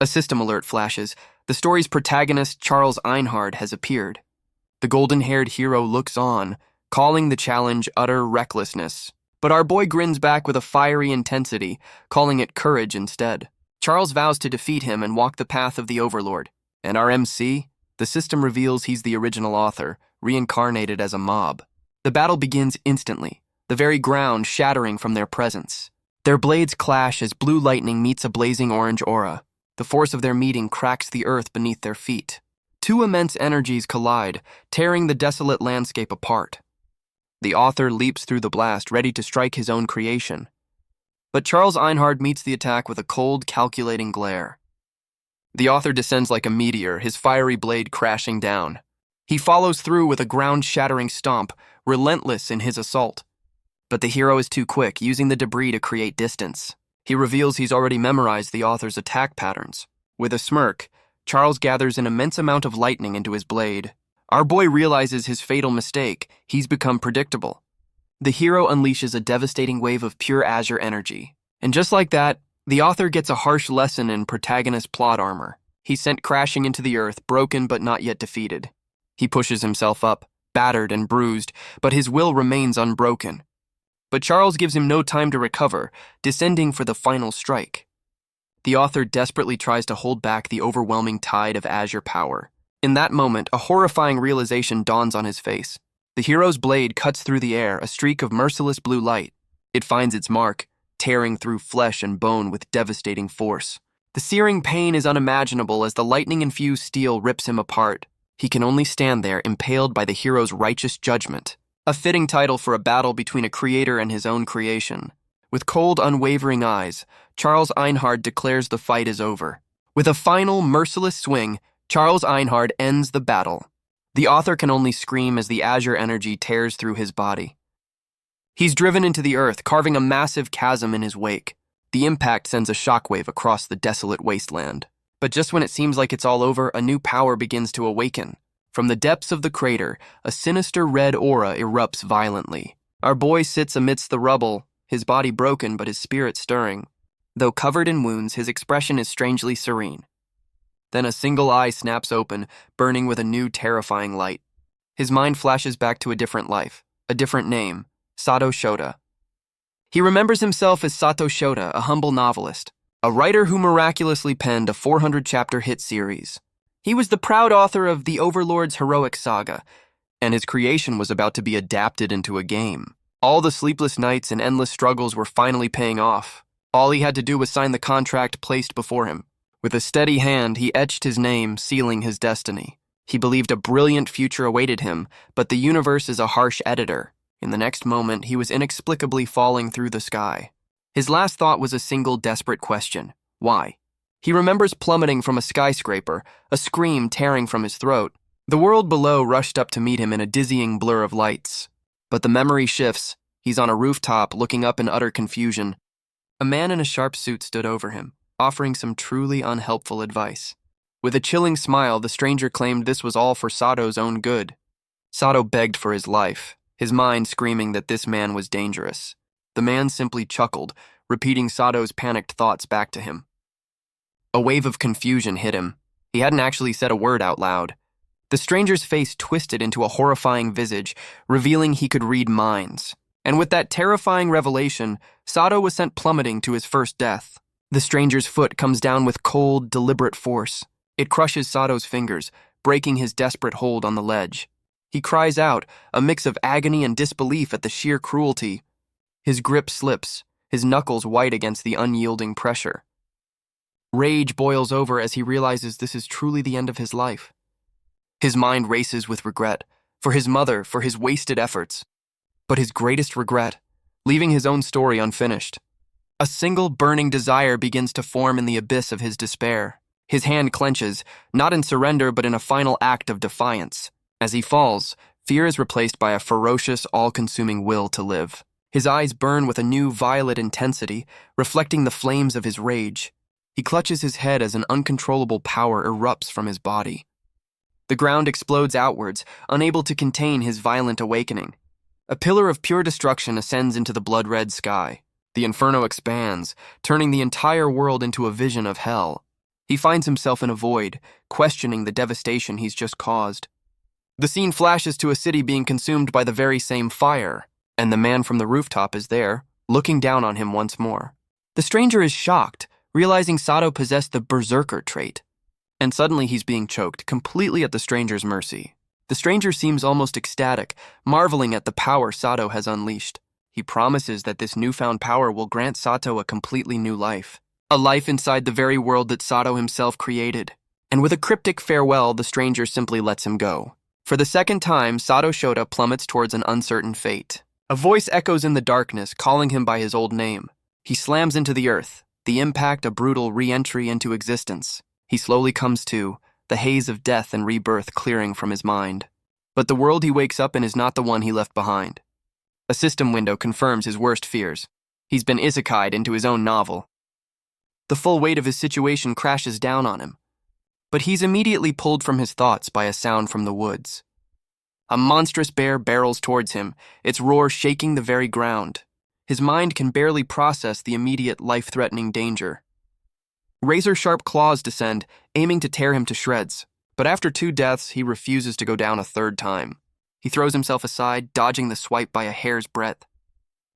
A system alert flashes. The story's protagonist, Charles Einhard, has appeared. The golden-haired hero looks on, calling the challenge utter recklessness. But our boy grins back with a fiery intensity, calling it courage instead. Charles vows to defeat him and walk the path of the Overlord. And our MC? The system reveals he's the original author, reincarnated as a mob. The battle begins instantly, the very ground shattering from their presence. Their blades clash as blue lightning meets a blazing orange aura. The force of their meeting cracks the earth beneath their feet. Two immense energies collide, tearing the desolate landscape apart. The author leaps through the blast, ready to strike his own creation. But Charles Einhard meets the attack with a cold, calculating glare. The author descends like a meteor, his fiery blade crashing down. He follows through with a ground-shattering stomp, relentless in his assault. But the hero is too quick, using the debris to create distance. He reveals he's already memorized the author's attack patterns. With a smirk, Charles gathers an immense amount of lightning into his blade. Our boy realizes his fatal mistake. He's become predictable. The hero unleashes a devastating wave of pure azure energy. And just like that, the author gets a harsh lesson in protagonist plot armor. He's sent crashing into the earth, broken but not yet defeated. He pushes himself up, battered and bruised, but his will remains unbroken. But Charles gives him no time to recover, descending for the final strike. The author desperately tries to hold back the overwhelming tide of azure power. In that moment, a horrifying realization dawns on his face. The hero's blade cuts through the air, a streak of merciless blue light. It finds its mark, tearing through flesh and bone with devastating force. The searing pain is unimaginable as the lightning-infused steel rips him apart. He can only stand there, impaled by the hero's righteous judgment. A fitting title for a battle between a creator and his own creation. With cold, unwavering eyes, Charles Einhard declares the fight is over. With a final, merciless swing, Charles Einhard ends the battle. The author can only scream as the azure energy tears through his body. He's driven into the earth, carving a massive chasm in his wake. The impact sends a shockwave across the desolate wasteland. But just when it seems like it's all over, a new power begins to awaken. From the depths of the crater, a sinister red aura erupts violently. Our boy sits amidst the rubble, his body broken but his spirit stirring. Though covered in wounds, his expression is strangely serene. Then a single eye snaps open, burning with a new terrifying light. His mind flashes back to a different life, a different name, Sato Shota. He remembers himself as Sato Shota, a humble novelist, a writer who miraculously penned a 400-chapter hit series. He was the proud author of the Overlord's heroic saga, and his creation was about to be adapted into a game. All the sleepless nights and endless struggles were finally paying off. All he had to do was sign the contract placed before him. With a steady hand, he etched his name, sealing his destiny. He believed a brilliant future awaited him, but the universe is a harsh editor. In the next moment, he was inexplicably falling through the sky. His last thought was a single desperate question. Why? He remembers plummeting from a skyscraper, a scream tearing from his throat. The world below rushed up to meet him in a dizzying blur of lights. But the memory shifts. He's on a rooftop, looking up in utter confusion. A man in a sharp suit stood over him, offering some truly unhelpful advice. With a chilling smile, the stranger claimed this was all for Sato's own good. Sato begged for his life, his mind screaming that this man was dangerous. The man simply chuckled, repeating Sato's panicked thoughts back to him. A wave of confusion hit him. He hadn't actually said a word out loud. The stranger's face twisted into a horrifying visage, revealing he could read minds. And with that terrifying revelation, Sato was sent plummeting to his first death. The stranger's foot comes down with cold, deliberate force. It crushes Sato's fingers, breaking his desperate hold on the ledge. He cries out, a mix of agony and disbelief at the sheer cruelty. His grip slips, his knuckles white against the unyielding pressure. Rage boils over as he realizes this is truly the end of his life. His mind races with regret, for his mother, for his wasted efforts. But his greatest regret, leaving his own story unfinished. A single burning desire begins to form in the abyss of his despair. His hand clenches, not in surrender but in a final act of defiance. As he falls, fear is replaced by a ferocious, all-consuming will to live. His eyes burn with a new violet intensity, reflecting the flames of his rage. He clutches his head as an uncontrollable power erupts from his body. The ground explodes outwards, unable to contain his violent awakening. A pillar of pure destruction ascends into the blood-red sky. The inferno expands, turning the entire world into a vision of hell. He finds himself in a void, questioning the devastation he's just caused. The scene flashes to a city being consumed by the very same fire, and the man from the rooftop is there, looking down on him once more. The stranger is shocked, realizing Sato possessed the berserker trait. And suddenly he's being choked, completely at the stranger's mercy. The stranger seems almost ecstatic, marveling at the power Sato has unleashed. He promises that this newfound power will grant Sato a completely new life. A life inside the very world that Sato himself created. And with a cryptic farewell, the stranger simply lets him go. For the second time, Sato Shota plummets towards an uncertain fate. A voice echoes in the darkness, calling him by his old name. He slams into the earth, the impact a brutal re-entry into existence. He slowly comes to, the haze of death and rebirth clearing from his mind. But the world he wakes up in is not the one he left behind. A system window confirms his worst fears. He's been isekai'd into his own novel. The full weight of his situation crashes down on him. But he's immediately pulled from his thoughts by a sound from the woods. A monstrous bear barrels towards him, its roar shaking the very ground. His mind can barely process the immediate life-threatening danger. Razor-sharp claws descend, aiming to tear him to shreds. But after 2 deaths, he refuses to go down a third time. He throws himself aside, dodging the swipe by a hair's breadth.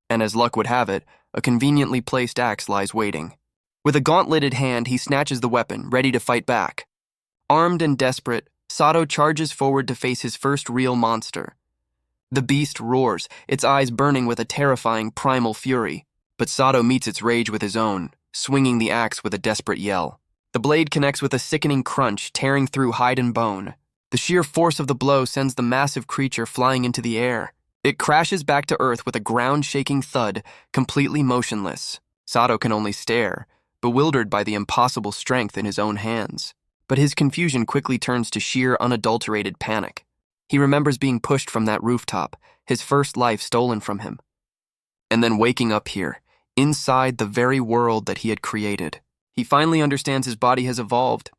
And as luck would have it, a conveniently placed axe lies waiting. With a gauntleted hand, he snatches the weapon, ready to fight back. Armed and desperate, Sato charges forward to face his first real monster. The beast roars, its eyes burning with a terrifying primal fury. But Sato meets its rage with his own, swinging the axe with a desperate yell. The blade connects with a sickening crunch, tearing through hide and bone. The sheer force of the blow sends the massive creature flying into the air. It crashes back to earth with a ground-shaking thud, completely motionless. Sato can only stare, bewildered by the impossible strength in his own hands. But his confusion quickly turns to sheer, unadulterated panic. He remembers being pushed from that rooftop, his first life stolen from him. And then waking up here, inside the very world that he had created. He finally understands his body has evolved,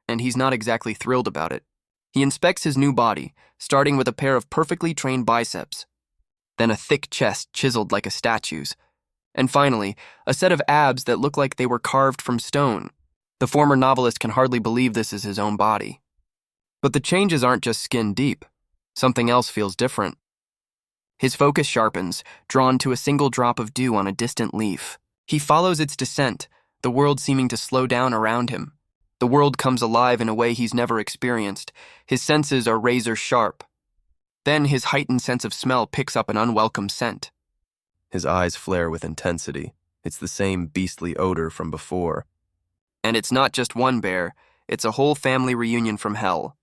and he's not exactly thrilled about it. He inspects his new body, starting with a pair of perfectly trained biceps, then a thick chest chiseled like a statue's, and finally, a set of abs that look like they were carved from stone. The former novelist can hardly believe this is his own body. But the changes aren't just skin deep. Something else feels different. His focus sharpens, drawn to a single drop of dew on a distant leaf. He follows its descent, the world seeming to slow down around him. The world comes alive in a way he's never experienced. His senses are razor sharp. Then his heightened sense of smell picks up an unwelcome scent. His eyes flare with intensity. It's the same beastly odor from before. And it's not just one bear, it's a whole family reunion from hell.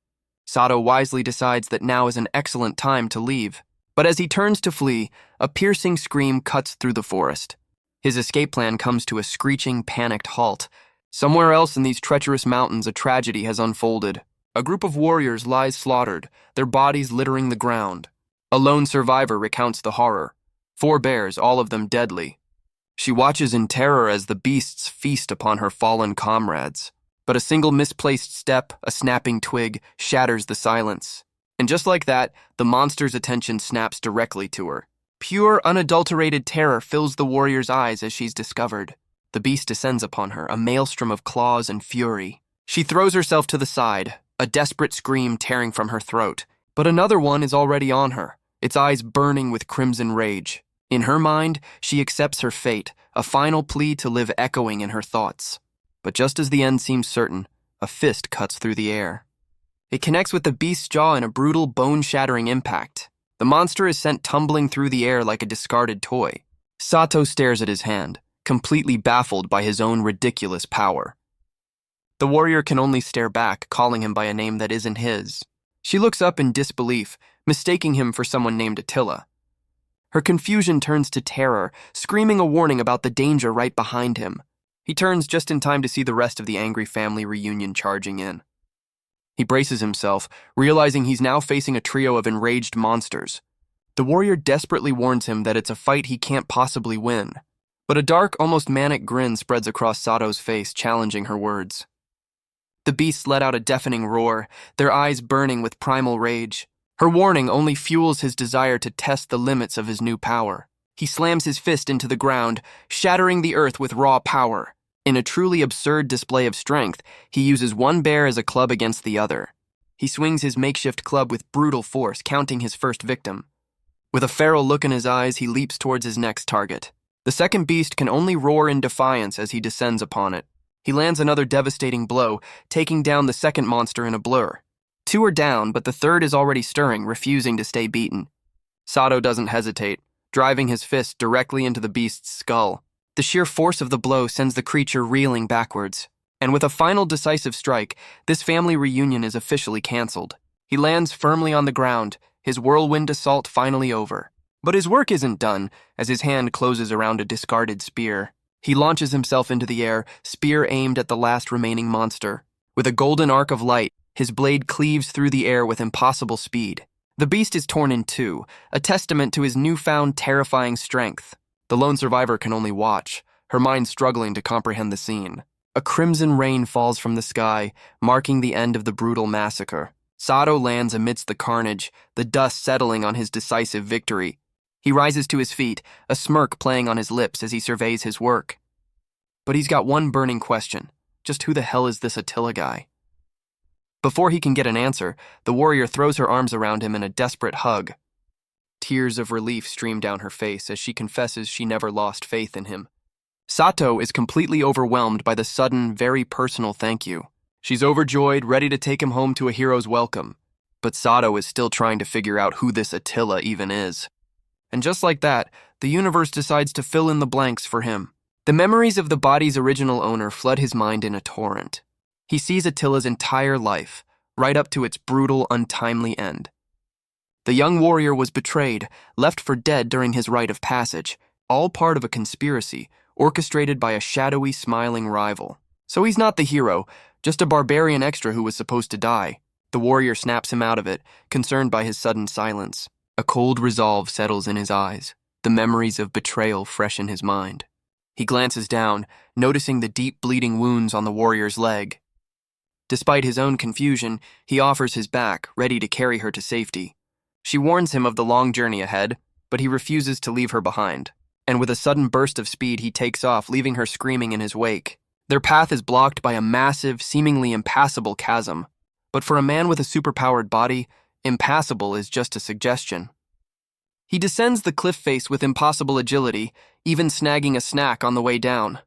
Sato wisely decides that now is an excellent time to leave. But as he turns to flee, a piercing scream cuts through the forest. His escape plan comes to a screeching, panicked halt. Somewhere else in these treacherous mountains, a tragedy has unfolded. A group of warriors lies slaughtered, their bodies littering the ground. A lone survivor recounts the horror. 4 bears, all of them deadly. She watches in terror as the beasts feast upon her fallen comrades. But a single misplaced step, a snapping twig, shatters the silence. And just like that, the monster's attention snaps directly to her. Pure, unadulterated terror fills the warrior's eyes as she's discovered. The beast descends upon her, a maelstrom of claws and fury. She throws herself to the side, a desperate scream tearing from her throat. But another one is already on her, its eyes burning with crimson rage. In her mind, she accepts her fate, a final plea to live echoing in her thoughts. But just as the end seems certain, a fist cuts through the air. It connects with the beast's jaw in a brutal, bone-shattering impact. The monster is sent tumbling through the air like a discarded toy. Sato stares at his hand, completely baffled by his own ridiculous power. The warrior can only stare back, calling him by a name that isn't his. She looks up in disbelief, mistaking him for someone named Attila. Her confusion turns to terror, screaming a warning about the danger right behind him. He turns just in time to see the rest of the angry family reunion charging in. He braces himself, realizing he's now facing a trio of enraged monsters. The warrior desperately warns him that it's a fight he can't possibly win. But a dark, almost manic grin spreads across Sato's face, challenging her words. The beasts let out a deafening roar, their eyes burning with primal rage. Her warning only fuels his desire to test the limits of his new power. He slams his fist into the ground, shattering the earth with raw power. In a truly absurd display of strength, he uses one bear as a club against the other. He swings his makeshift club with brutal force, counting his first victim. With a feral look in his eyes, he leaps towards his next target. The second beast can only roar in defiance as he descends upon it. He lands another devastating blow, taking down the second monster in a blur. Two are down, but the third is already stirring, refusing to stay beaten. Sato doesn't hesitate, driving his fist directly into the beast's skull. The sheer force of the blow sends the creature reeling backwards. And with a final decisive strike, this family reunion is officially cancelled. He lands firmly on the ground, his whirlwind assault finally over. But his work isn't done, as his hand closes around a discarded spear. He launches himself into the air, spear aimed at the last remaining monster. With a golden arc of light, his blade cleaves through the air with impossible speed. The beast is torn in two, a testament to his newfound terrifying strength. The lone survivor can only watch, her mind struggling to comprehend the scene. A crimson rain falls from the sky, marking the end of the brutal massacre. Sato lands amidst the carnage, the dust settling on his decisive victory. He rises to his feet, a smirk playing on his lips as he surveys his work. But he's got one burning question. Just who the hell is this Attila guy? Before he can get an answer, the warrior throws her arms around him in a desperate hug. Tears of relief stream down her face as she confesses she never lost faith in him. Sato is completely overwhelmed by the sudden, very personal thank you. She's overjoyed, ready to take him home to a hero's welcome. But Sato is still trying to figure out who this Attila even is. And just like that, the universe decides to fill in the blanks for him. The memories of the body's original owner flood his mind in a torrent. He sees Attila's entire life, right up to its brutal, untimely end. The young warrior was betrayed, left for dead during his rite of passage, all part of a conspiracy orchestrated by a shadowy, smiling rival. So he's not the hero, just a barbarian extra who was supposed to die. The warrior snaps him out of it, concerned by his sudden silence. A cold resolve settles in his eyes, the memories of betrayal fresh in his mind. He glances down, noticing the deep bleeding wounds on the warrior's leg. Despite his own confusion, he offers his back, ready to carry her to safety. She warns him of the long journey ahead, but he refuses to leave her behind. And with a sudden burst of speed, he takes off, leaving her screaming in his wake. Their path is blocked by a massive, seemingly impassable chasm. But for a man with a superpowered body, impassable is just a suggestion. He descends the cliff face with impossible agility, even snagging a snack on the way down.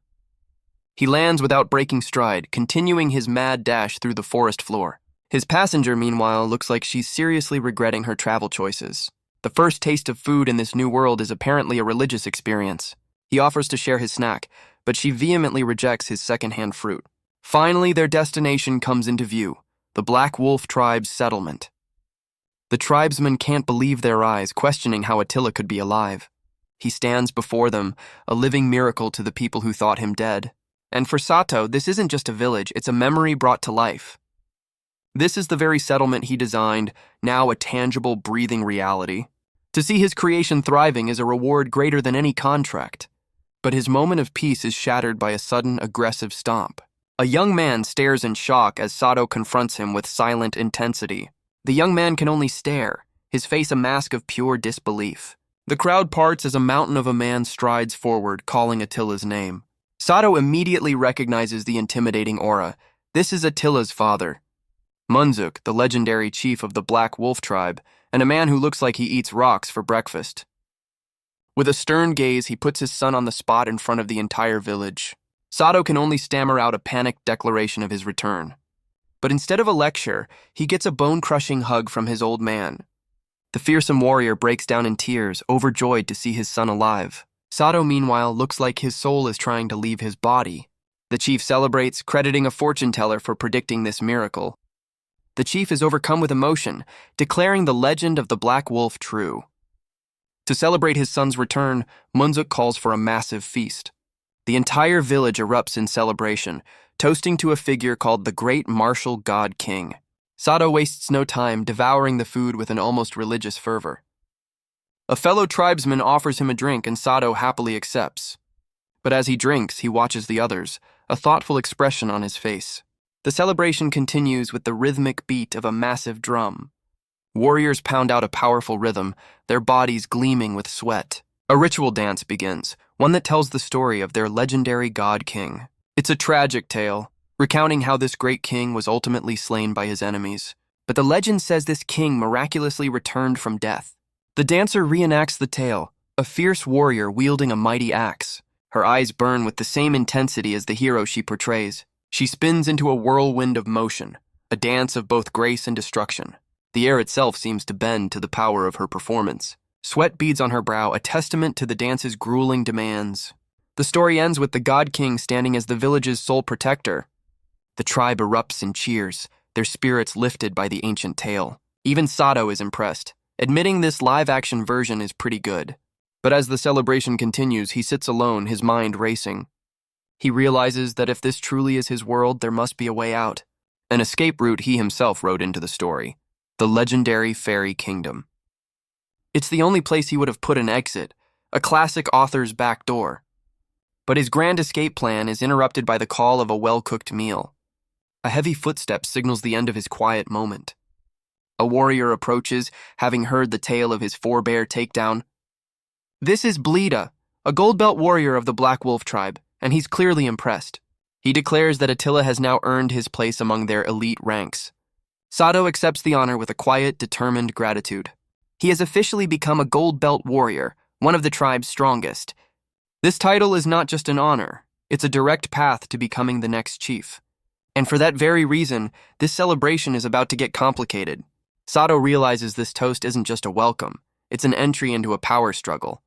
He lands without breaking stride, continuing his mad dash through the forest floor. His passenger, meanwhile, looks like she's seriously regretting her travel choices. The first taste of food in this new world is apparently a religious experience. He offers to share his snack, but she vehemently rejects his secondhand fruit. Finally, their destination comes into view, the Black Wolf tribe's settlement. The tribesmen can't believe their eyes, questioning how Attila could be alive. He stands before them, a living miracle to the people who thought him dead. And for Sato, this isn't just a village, it's a memory brought to life. This is the very settlement he designed, now a tangible, breathing reality. To see his creation thriving is a reward greater than any contract. But his moment of peace is shattered by a sudden, aggressive stomp. A young man stares in shock as Sato confronts him with silent intensity. The young man can only stare, his face a mask of pure disbelief. The crowd parts as a mountain of a man strides forward, calling Attila's name. Sato immediately recognizes the intimidating aura. This is Attila's father, Munzuk, the legendary chief of the Black Wolf tribe, and a man who looks like he eats rocks for breakfast. With a stern gaze, he puts his son on the spot in front of the entire village. Sato can only stammer out a panicked declaration of his return. But instead of a lecture, he gets a bone-crushing hug from his old man. The fearsome warrior breaks down in tears, overjoyed to see his son alive. Sato, meanwhile, looks like his soul is trying to leave his body. The chief celebrates, crediting a fortune-teller for predicting this miracle. The chief is overcome with emotion, declaring the legend of the Black Wolf true. To celebrate his son's return, Munzuk calls for a massive feast. The entire village erupts in celebration, toasting to a figure called the Great Martial God King. Sato wastes no time, devouring the food with an almost religious fervor. A fellow tribesman offers him a drink and Sato happily accepts. But as he drinks, he watches the others, a thoughtful expression on his face. The celebration continues with the rhythmic beat of a massive drum. Warriors pound out a powerful rhythm, their bodies gleaming with sweat. A ritual dance begins, one that tells the story of their legendary god king. It's a tragic tale, recounting how this great king was ultimately slain by his enemies. But the legend says this king miraculously returned from death. The dancer reenacts the tale, a fierce warrior wielding a mighty axe. Her eyes burn with the same intensity as the hero she portrays. She spins into a whirlwind of motion, a dance of both grace and destruction. The air itself seems to bend to the power of her performance. Sweat beads on her brow, a testament to the dance's grueling demands. The story ends with the god king standing as the village's sole protector. The tribe erupts in cheers, their spirits lifted by the ancient tale. Even Sato is impressed, admitting this live-action version is pretty good. But as the celebration continues, he sits alone, his mind racing. He realizes that if this truly is his world, there must be a way out. An escape route he himself wrote into the story. The legendary fairy kingdom. It's the only place he would have put an exit, a classic author's back door. But his grand escape plan is interrupted by the call of a well-cooked meal. A heavy footstep signals the end of his quiet moment. A warrior approaches, having heard the tale of his forebear takedown. This is Bleeda, a gold belt warrior of the Black Wolf tribe, and he's clearly impressed. He declares that Attila has now earned his place among their elite ranks. Sato accepts the honor with a quiet, determined gratitude. He has officially become a gold belt warrior, one of the tribe's strongest. This title is not just an honor, it's a direct path to becoming the next chief. And for that very reason, this celebration is about to get complicated. Sato realizes this toast isn't just a welcome, it's an entry into a power struggle.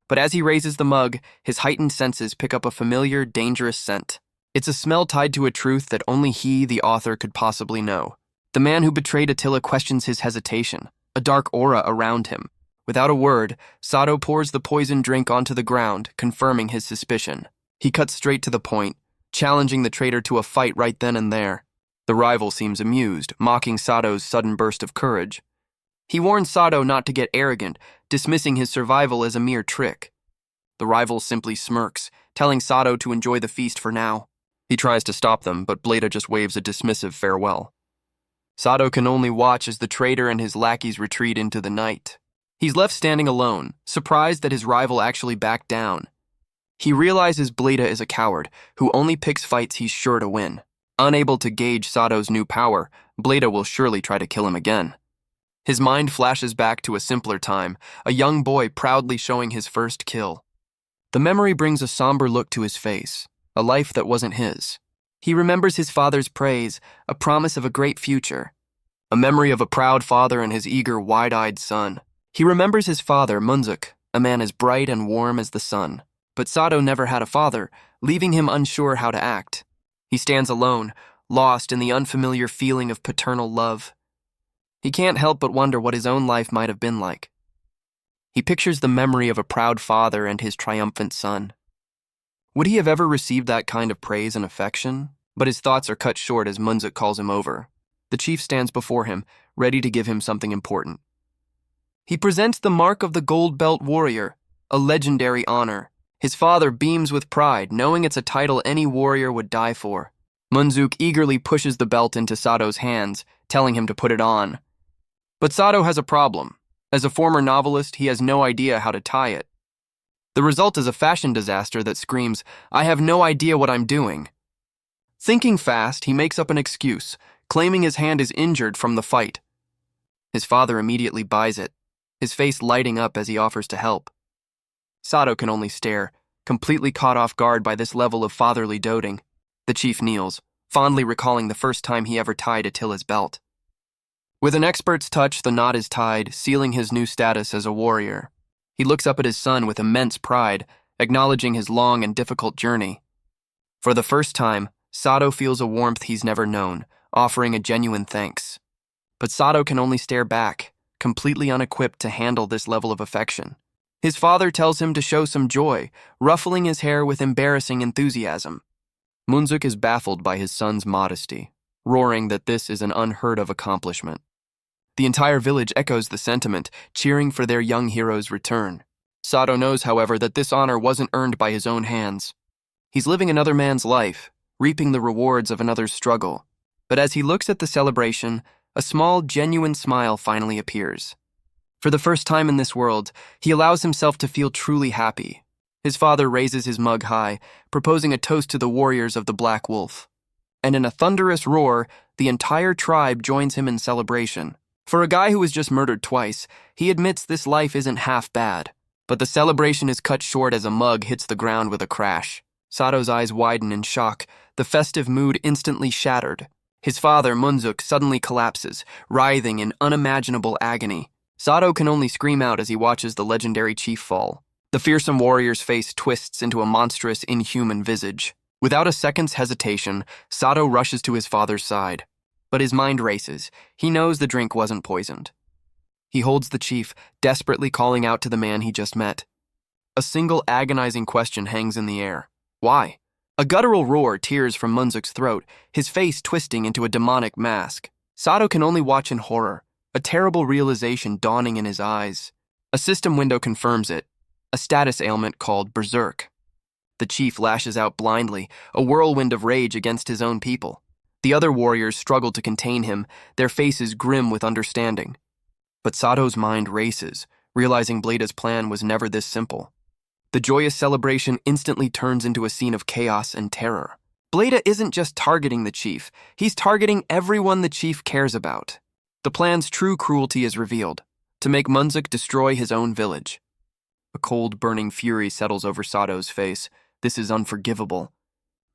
But as he raises the mug, his heightened senses pick up a familiar, dangerous scent. It's a smell tied to a truth that only he, the author, could possibly know. The man who betrayed Attila questions his hesitation, a dark aura around him. Without a word, Sato pours the poisoned drink onto the ground, confirming his suspicion. He cuts straight to the point, challenging the traitor to a fight right then and there. The rival seems amused, mocking Sato's sudden burst of courage. He warns Sato not to get arrogant, dismissing his survival as a mere trick. The rival simply smirks, telling Sato to enjoy the feast for now. He tries to stop them, but Bleeda just waves a dismissive farewell. Sato can only watch as the traitor and his lackeys retreat into the night. He's left standing alone, surprised that his rival actually backed down. He realizes Bleeda is a coward, who only picks fights he's sure to win. Unable to gauge Sato's new power, Bleeda will surely try to kill him again. His mind flashes back to a simpler time, a young boy proudly showing his first kill. The memory brings a somber look to his face, a life that wasn't his. He remembers his father's praise, a promise of a great future. A memory of a proud father and his eager, wide-eyed son. He remembers his father, Munzuk, a man as bright and warm as the sun. But Sato never had a father, leaving him unsure how to act. He stands alone, lost in the unfamiliar feeling of paternal love. He can't help but wonder what his own life might have been like. He pictures the memory of a proud father and his triumphant son. Would he have ever received that kind of praise and affection? But his thoughts are cut short as Munzuk calls him over. The chief stands before him, ready to give him something important. He presents the mark of the Gold Belt Warrior, a legendary honor. His father beams with pride, knowing it's a title any warrior would die for. Munzuk eagerly pushes the belt into Sato's hands, telling him to put it on. But Sato has a problem. As a former novelist, he has no idea how to tie it. The result is a fashion disaster that screams, "I have no idea what I'm doing." Thinking fast, he makes up an excuse, claiming his hand is injured from the fight. His father immediately buys it, his face lighting up as he offers to help. Sato can only stare, completely caught off guard by this level of fatherly doting. The chief kneels, fondly recalling the first time he ever tied Attila's belt. With an expert's touch, the knot is tied, sealing his new status as a warrior. He looks up at his son with immense pride, acknowledging his long and difficult journey. For the first time, Sato feels a warmth he's never known, offering a genuine thanks. But Sato can only stare back, completely unequipped to handle this level of affection. His father tells him to show some joy, ruffling his hair with embarrassing enthusiasm. Munzuk is baffled by his son's modesty, roaring that this is an unheard-of accomplishment. The entire village echoes the sentiment, cheering for their young hero's return. Sato knows, however, that this honor wasn't earned by his own hands. He's living another man's life, reaping the rewards of another's struggle. But as he looks at the celebration, a small, genuine smile finally appears. For the first time in this world, he allows himself to feel truly happy. His father raises his mug high, proposing a toast to the warriors of the Black Wolf. And in a thunderous roar, the entire tribe joins him in celebration. For a guy who was just murdered twice, he admits this life isn't half bad. But the celebration is cut short as a mug hits the ground with a crash. Sato's eyes widen in shock, the festive mood instantly shattered. His father, Munzuk, suddenly collapses, writhing in unimaginable agony. Sato can only scream out as he watches the legendary chief fall. The fearsome warrior's face twists into a monstrous, inhuman visage. Without a second's hesitation, Sato rushes to his father's side. But his mind races. He knows the drink wasn't poisoned. He holds the chief, desperately calling out to the man he just met. A single agonizing question hangs in the air. Why? A guttural roar tears from Munzuk's throat, his face twisting into a demonic mask. Sato can only watch in horror, a terrible realization dawning in his eyes. A system window confirms it, a status ailment called berserk. The chief lashes out blindly, a whirlwind of rage against his own people. The other warriors struggle to contain him, their faces grim with understanding. But Sato's mind races, realizing Bleda's plan was never this simple. The joyous celebration instantly turns into a scene of chaos and terror. Bleda isn't just targeting the chief, he's targeting everyone the chief cares about. The plan's true cruelty is revealed, to make Munzuk destroy his own village. A cold, burning fury settles over Sato's face. This is unforgivable.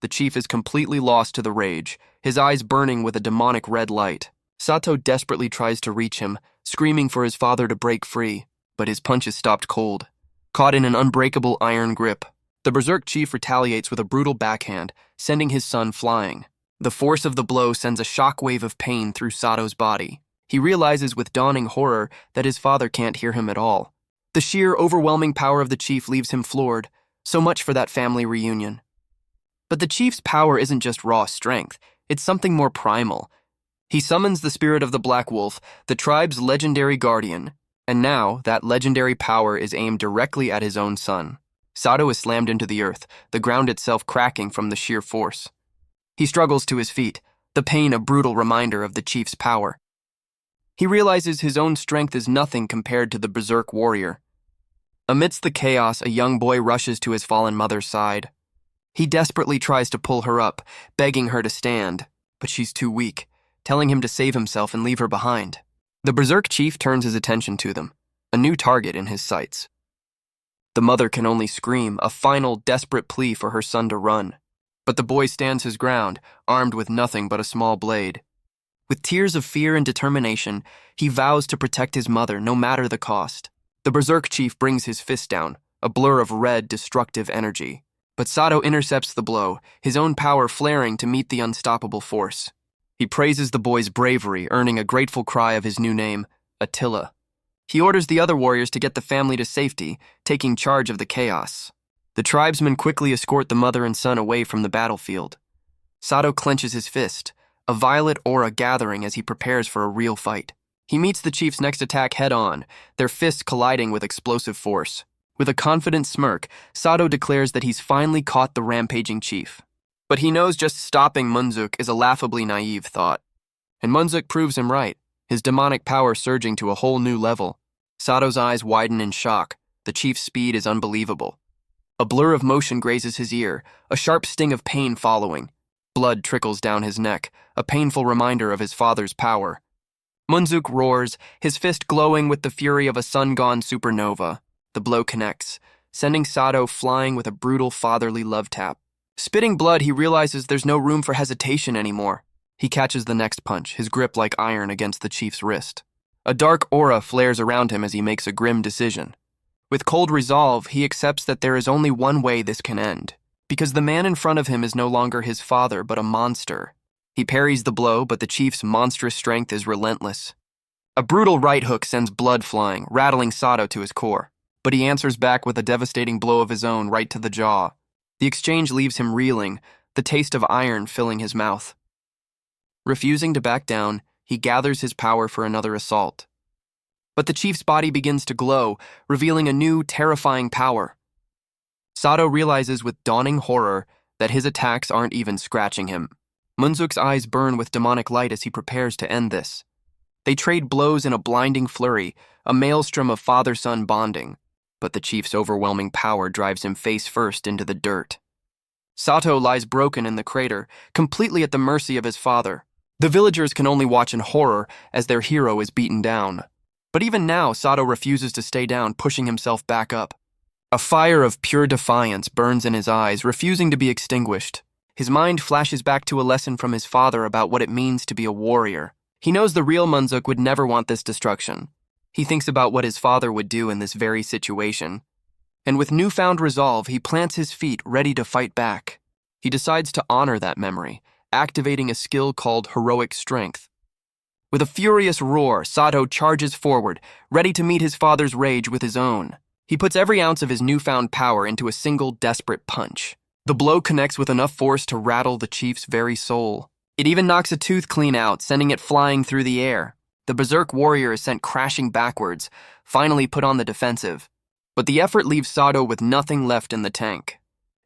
The chief is completely lost to the rage, his eyes burning with a demonic red light. Sato desperately tries to reach him, screaming for his father to break free, but his punch is stopped cold. Caught in an unbreakable iron grip, the berserk chief retaliates with a brutal backhand, sending his son flying. The force of the blow sends a shockwave of pain through Sato's body. He realizes with dawning horror that his father can't hear him at all. The sheer, overwhelming power of the chief leaves him floored. So much for that family reunion. But the chief's power isn't just raw strength, it's something more primal. He summons the spirit of the Black Wolf, the tribe's legendary guardian, and now that legendary power is aimed directly at his own son. Sato is slammed into the earth, the ground itself cracking from the sheer force. He struggles to his feet, the pain a brutal reminder of the chief's power. He realizes his own strength is nothing compared to the berserk warrior. Amidst the chaos, a young boy rushes to his fallen mother's side. He desperately tries to pull her up, begging her to stand, but she's too weak, telling him to save himself and leave her behind. The berserk chief turns his attention to them, a new target in his sights. The mother can only scream, a final, desperate plea for her son to run. But the boy stands his ground, armed with nothing but a small blade. With tears of fear and determination, he vows to protect his mother no matter the cost. The berserk chief brings his fist down, a blur of red, destructive energy. But Sato intercepts the blow, his own power flaring to meet the unstoppable force. He praises the boy's bravery, earning a grateful cry of his new name, Attila. He orders the other warriors to get the family to safety, taking charge of the chaos. The tribesmen quickly escort the mother and son away from the battlefield. Sato clenches his fist, a violet aura gathering as he prepares for a real fight. He meets the chief's next attack head-on, their fists colliding with explosive force. With a confident smirk, Sato declares that he's finally caught the rampaging chief. But he knows just stopping Munzuk is a laughably naive thought. And Munzuk proves him right, his demonic power surging to a whole new level. Sato's eyes widen in shock. The chief's speed is unbelievable. A blur of motion grazes his ear, a sharp sting of pain following. Blood trickles down his neck, a painful reminder of his father's power. Munzuk roars, his fist glowing with the fury of a sun-gone supernova. The blow connects, sending Sato flying with a brutal fatherly love tap. Spitting blood, he realizes there's no room for hesitation anymore. He catches the next punch, his grip like iron against the chief's wrist. A dark aura flares around him as he makes a grim decision. With cold resolve, he accepts that there is only one way this can end, because the man in front of him is no longer his father but a monster. He parries the blow, but the chief's monstrous strength is relentless. A brutal right hook sends blood flying, rattling Sato to his core. But he answers back with a devastating blow of his own right to the jaw. The exchange leaves him reeling, the taste of iron filling his mouth. Refusing to back down, he gathers his power for another assault. But the chief's body begins to glow, revealing a new, terrifying power. Sato realizes with dawning horror that his attacks aren't even scratching him. Munzuk's eyes burn with demonic light as he prepares to end this. They trade blows in a blinding flurry, a maelstrom of father-son bonding. but the chief's overwhelming power drives him face first into the dirt. Sato lies broken in the crater, completely at the mercy of his father. The villagers can only watch in horror as their hero is beaten down. But even now, Sato refuses to stay down, pushing himself back up. A fire of pure defiance burns in his eyes, refusing to be extinguished. His mind flashes back to a lesson from his father about what it means to be a warrior. He knows the real Munzuk would never want this destruction. He thinks about what his father would do in this very situation. And with newfound resolve, he plants his feet, ready to fight back. He decides to honor that memory, activating a skill called heroic strength. With a furious roar, Sato charges forward, ready to meet his father's rage with his own. He puts every ounce of his newfound power into a single desperate punch. The blow connects with enough force to rattle the chief's very soul. It even knocks a tooth clean out, sending it flying through the air. The berserk warrior is sent crashing backwards, finally put on the defensive. But the effort leaves Sato with nothing left in the tank.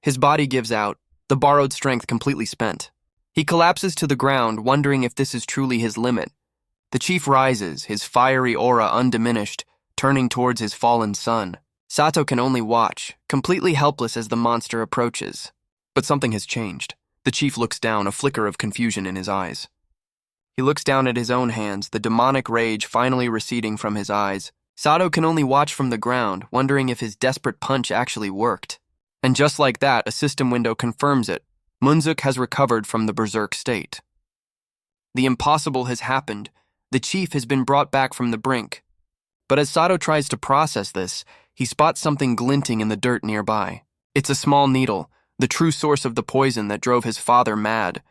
His body gives out, the borrowed strength completely spent. He collapses to the ground, wondering if this is truly his limit. The chief rises, his fiery aura undiminished, turning towards his fallen son. Sato can only watch, completely helpless as the monster approaches. But something has changed. The chief looks down, a flicker of confusion in his eyes. He looks down at his own hands, the demonic rage finally receding from his eyes. Sato can only watch from the ground, wondering if his desperate punch actually worked. And just like that, a system window confirms it. Munzuk has recovered from the berserk state. The impossible has happened. The chief has been brought back from the brink. But as Sato tries to process this, he spots something glinting in the dirt nearby. It's a small needle, the true source of the poison that drove his father mad.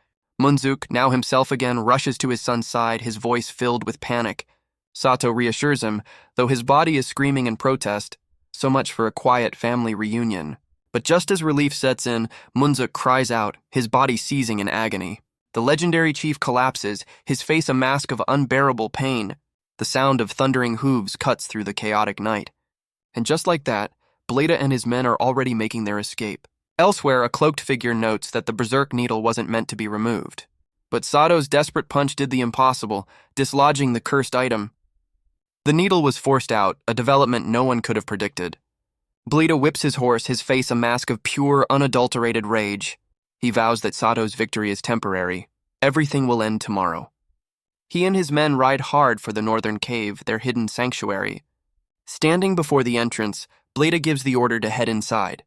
Munzuk, now himself again, rushes to his son's side, his voice filled with panic. Sato reassures him, though his body is screaming in protest. So much for a quiet family reunion. But just as relief sets in, Munzuk cries out, his body seizing in agony. The legendary chief collapses, his face a mask of unbearable pain. The sound of thundering hooves cuts through the chaotic night. And just like that, Bleda and his men are already making their escape. Elsewhere, a cloaked figure notes that the berserk needle wasn't meant to be removed. But Sato's desperate punch did the impossible, dislodging the cursed item. The needle was forced out, a development no one could have predicted. Bleda whips his horse, his face a mask of pure, unadulterated rage. He vows that Sato's victory is temporary. Everything will end tomorrow. He and his men ride hard for the northern cave, their hidden sanctuary. Standing before the entrance, Bleda gives the order to head inside.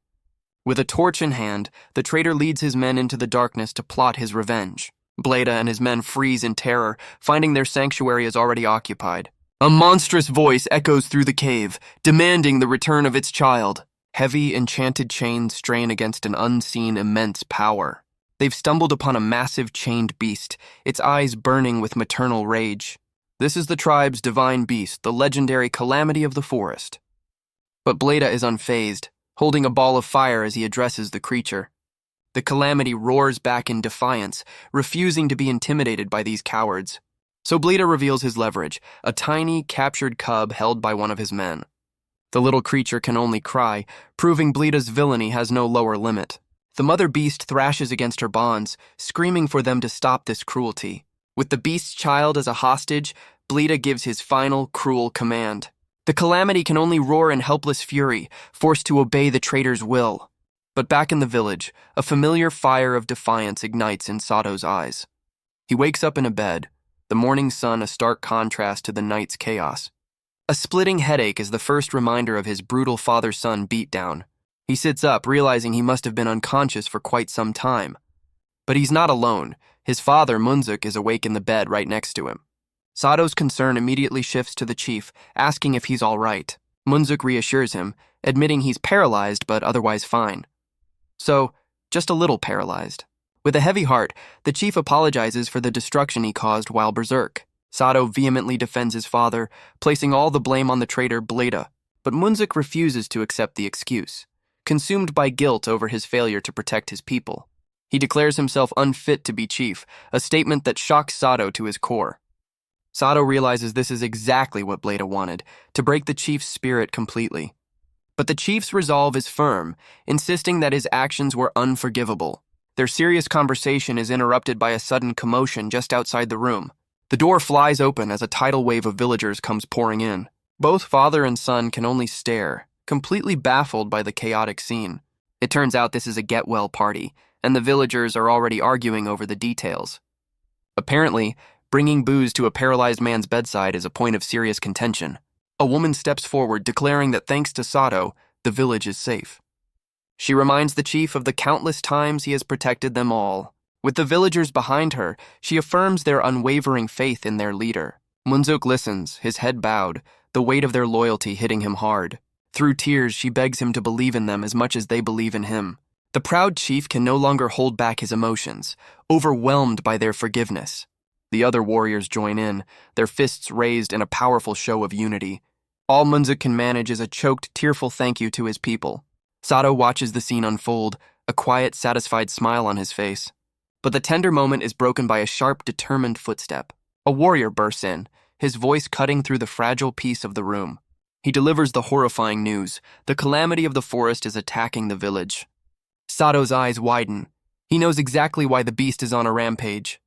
With a torch in hand, the traitor leads his men into the darkness to plot his revenge. Bleda and his men freeze in terror, finding their sanctuary is already occupied. A monstrous voice echoes through the cave, demanding the return of its child. Heavy, enchanted chains strain against an unseen, immense power. They've stumbled upon a massive chained beast, its eyes burning with maternal rage. This is the tribe's divine beast, the legendary calamity of the forest. But Bleda is unfazed, holding a ball of fire as he addresses the creature. The calamity roars back in defiance, refusing to be intimidated by these cowards. So Bleda reveals his leverage, a tiny, captured cub held by one of his men. The little creature can only cry, proving Bleda's villainy has no lower limit. The mother beast thrashes against her bonds, screaming for them to stop this cruelty. With the beast's child as a hostage, Bleda gives his final, cruel command. The calamity can only roar in helpless fury, forced to obey the traitor's will. But back in the village, a familiar fire of defiance ignites in Sato's eyes. He wakes up in a bed, the morning sun a stark contrast to the night's chaos. A splitting headache is the first reminder of his brutal father-son beatdown. He sits up, realizing he must have been unconscious for quite some time. But he's not alone. His father, Munzuk, is awake in the bed right next to him. Sato's concern immediately shifts to the chief, asking if he's all right. Munzuk reassures him, admitting he's paralyzed but otherwise fine. So, just a little paralyzed. With a heavy heart, the chief apologizes for the destruction he caused while berserk. Sato vehemently defends his father, placing all the blame on the traitor Bleda. But Munzuk refuses to accept the excuse, consumed by guilt over his failure to protect his people. He declares himself unfit to be chief, a statement that shocks Sato to his core. Sato realizes this is exactly what Bleda wanted, to break the chief's spirit completely. But the chief's resolve is firm, insisting that his actions were unforgivable. Their serious conversation is interrupted by a sudden commotion just outside the room. The door flies open as a tidal wave of villagers comes pouring in. Both father and son can only stare, completely baffled by the chaotic scene. It turns out this is a get-well party, and the villagers are already arguing over the details. Apparently, bringing booze to a paralyzed man's bedside is a point of serious contention. A woman steps forward, declaring that thanks to Sato, the village is safe. She reminds the chief of the countless times he has protected them all. With the villagers behind her, she affirms their unwavering faith in their leader. Munzuk listens, his head bowed, the weight of their loyalty hitting him hard. Through tears, she begs him to believe in them as much as they believe in him. The proud chief can no longer hold back his emotions, overwhelmed by their forgiveness. The other warriors join in, their fists raised in a powerful show of unity. All Munzuk can manage is a choked, tearful thank you to his people. Sato watches the scene unfold, a quiet, satisfied smile on his face. But the tender moment is broken by a sharp, determined footstep. A warrior bursts in, his voice cutting through the fragile peace of the room. He delivers the horrifying news. The calamity of the forest is attacking the village. Sato's eyes widen. He knows exactly why the beast is on a rampage.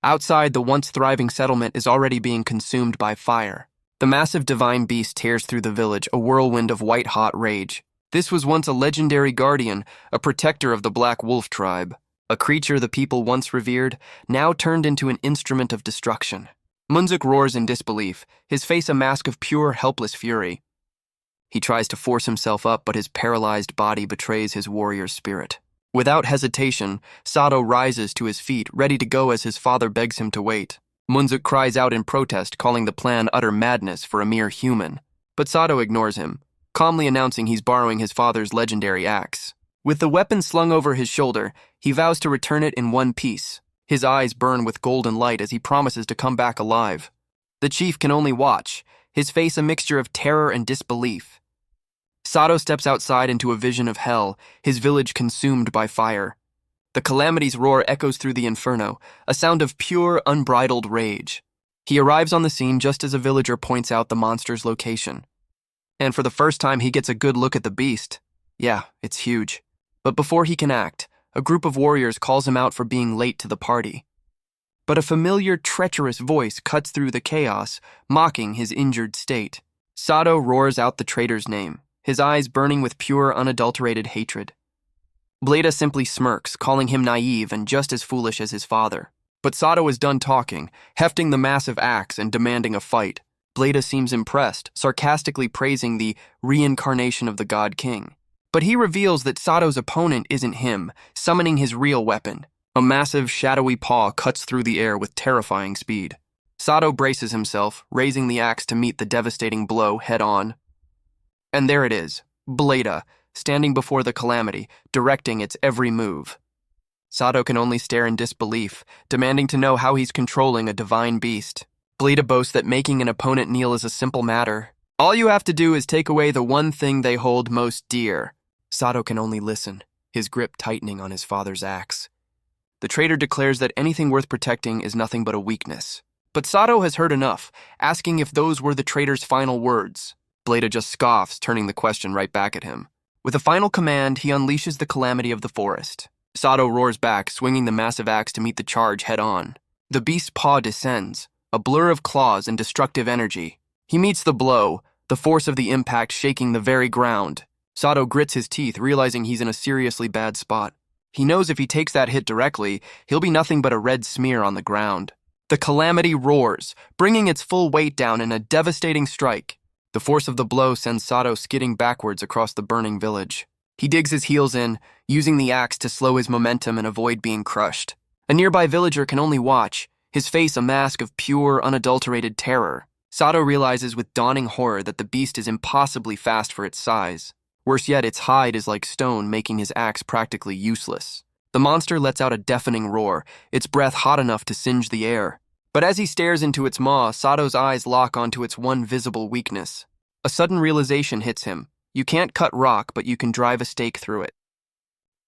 Outside, the once thriving settlement is already being consumed by fire. The massive divine beast tears through the village, a whirlwind of white-hot rage. This was once a legendary guardian, a protector of the Black Wolf tribe. A creature the people once revered, now turned into an instrument of destruction. Munzuk roars in disbelief, his face a mask of pure, helpless fury. He tries to force himself up, but his paralyzed body betrays his warrior spirit. Without hesitation, Sato rises to his feet, ready to go as his father begs him to wait. Munzuk cries out in protest, calling the plan utter madness for a mere human. But Sato ignores him, calmly announcing he's borrowing his father's legendary axe. With the weapon slung over his shoulder, he vows to return it in one piece. His eyes burn with golden light as he promises to come back alive. The chief can only watch, his face a mixture of terror and disbelief. Sato steps outside into a vision of hell, his village consumed by fire. The calamity's roar echoes through the inferno, a sound of pure, unbridled rage. He arrives on the scene just as a villager points out the monster's location. And for the first time, he gets a good look at the beast. Yeah, it's huge. But before he can act, a group of warriors calls him out for being late to the party. But a familiar, treacherous voice cuts through the chaos, mocking his injured state. Sato roars out the traitor's name, his eyes burning with pure, unadulterated hatred. Bleda simply smirks, calling him naive and just as foolish as his father. But Sato is done talking, hefting the massive axe and demanding a fight. Bleda seems impressed, sarcastically praising the reincarnation of the God King. But he reveals that Sato's opponent isn't him, summoning his real weapon. A massive, shadowy paw cuts through the air with terrifying speed. Sato braces himself, raising the axe to meet the devastating blow head-on. And there it is, Bleda, standing before the calamity, directing its every move. Sato can only stare in disbelief, demanding to know how he's controlling a divine beast. Bleda boasts that making an opponent kneel is a simple matter. All you have to do is take away the one thing they hold most dear. Sato can only listen, his grip tightening on his father's axe. The traitor declares that anything worth protecting is nothing but a weakness. But Sato has heard enough, asking if those were the traitor's final words. Bleda just scoffs, turning the question right back at him. With a final command, he unleashes the calamity of the forest. Sato roars back, swinging the massive axe to meet the charge head-on. The beast's paw descends, a blur of claws and destructive energy. He meets the blow, the force of the impact shaking the very ground. Sato grits his teeth, realizing he's in a seriously bad spot. He knows if he takes that hit directly, he'll be nothing but a red smear on the ground. The calamity roars, bringing its full weight down in a devastating strike. The force of the blow sends Sato skidding backwards across the burning village. He digs his heels in, using the axe to slow his momentum and avoid being crushed. A nearby villager can only watch, his face a mask of pure, unadulterated terror. Sato realizes with dawning horror that the beast is impossibly fast for its size. Worse yet, its hide is like stone, making his axe practically useless. The monster lets out a deafening roar, its breath hot enough to singe the air. But as he stares into its maw, Sato's eyes lock onto its one visible weakness. A sudden realization hits him. You can't cut rock, but you can drive a stake through it.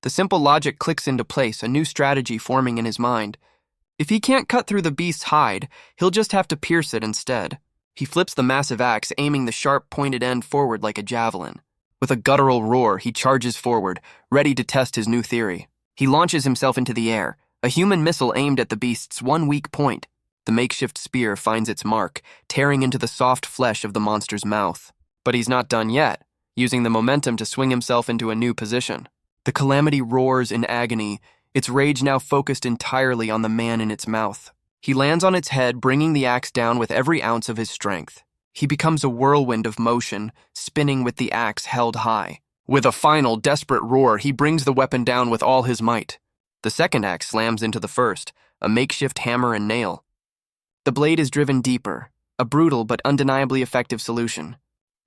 The simple logic clicks into place, a new strategy forming in his mind. If he can't cut through the beast's hide, he'll just have to pierce it instead. He flips the massive axe, aiming the sharp, pointed end forward like a javelin. With a guttural roar, he charges forward, ready to test his new theory. He launches himself into the air, a human missile aimed at the beast's one weak point. The makeshift spear finds its mark, tearing into the soft flesh of the monster's mouth. But he's not done yet. using the momentum to swing himself into a new position. The calamity roars in agony, its rage now focused entirely on the man in its mouth. He lands on its head, bringing the axe down with every ounce of his strength. He becomes a whirlwind of motion, spinning with the axe held high. With a final, desperate roar, he brings the weapon down with all his might. The second axe slams into the first, a makeshift hammer and nail. The blade is driven deeper, a brutal but undeniably effective solution.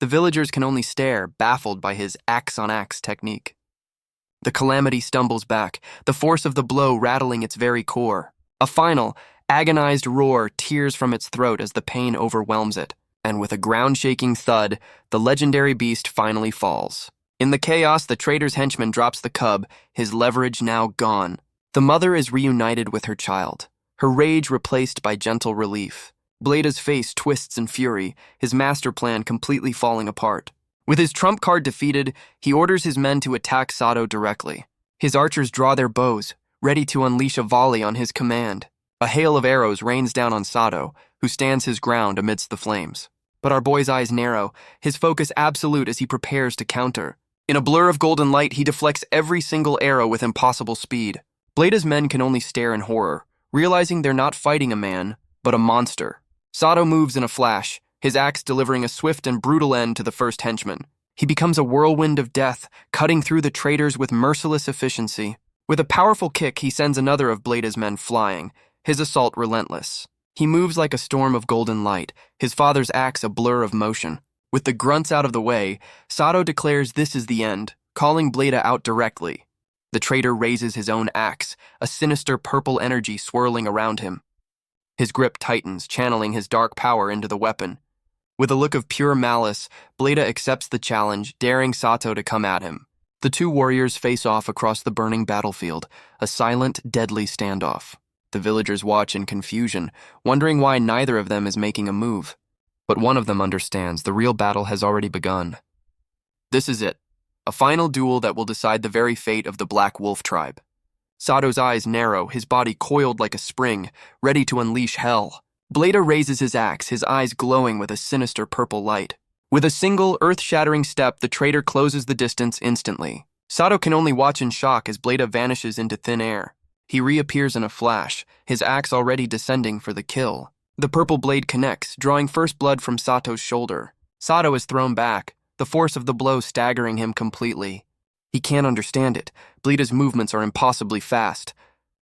The villagers can only stare, baffled by his axe-on-axe technique. The calamity stumbles back, the force of the blow rattling its very core. A final, agonized roar tears from its throat as the pain overwhelms it, and with a ground-shaking thud, the legendary beast finally falls. In the chaos, the traitor's henchman drops the cub, his leverage now gone. The mother is reunited with her child, her rage replaced by gentle relief. Bleda's face twists in fury, his master plan completely falling apart. With his trump card defeated, he orders his men to attack Sato directly. His archers draw their bows, ready to unleash a volley on his command. A hail of arrows rains down on Sato, who stands his ground amidst the flames. But our boy's eyes narrow, his focus absolute as he prepares to counter. In a blur of golden light, he deflects every single arrow with impossible speed. Bleda's men can only stare in horror, realizing they're not fighting a man, but a monster. Sato moves in a flash, his axe delivering a swift and brutal end to the first henchman. He becomes a whirlwind of death, cutting through the traitors with merciless efficiency. With a powerful kick, he sends another of Bleda's men flying, his assault relentless. He moves like a storm of golden light, his father's axe a blur of motion. With the grunts out of the way, Sato declares this is the end, calling Bleda out directly. The traitor raises his own axe, a sinister purple energy swirling around him. His grip tightens, channeling his dark power into the weapon. With a look of pure malice, Bleda accepts the challenge, daring Sato to come at him. The two warriors face off across the burning battlefield, a silent, deadly standoff. The villagers watch in confusion, wondering why neither of them is making a move. But one of them understands the real battle has already begun. This is it, a final duel that will decide the very fate of the Black Wolf tribe. Sato's eyes narrow, his body coiled like a spring, ready to unleash hell. Bleda raises his axe, his eyes glowing with a sinister purple light. With a single, earth-shattering step, the traitor closes the distance instantly. Sato can only watch in shock as Bleda vanishes into thin air. He reappears in a flash, his axe already descending for the kill. The purple blade connects, drawing first blood from Sato's shoulder. Sato is thrown back, the force of the blow staggering him completely. He can't understand it. Bleda's movements are impossibly fast.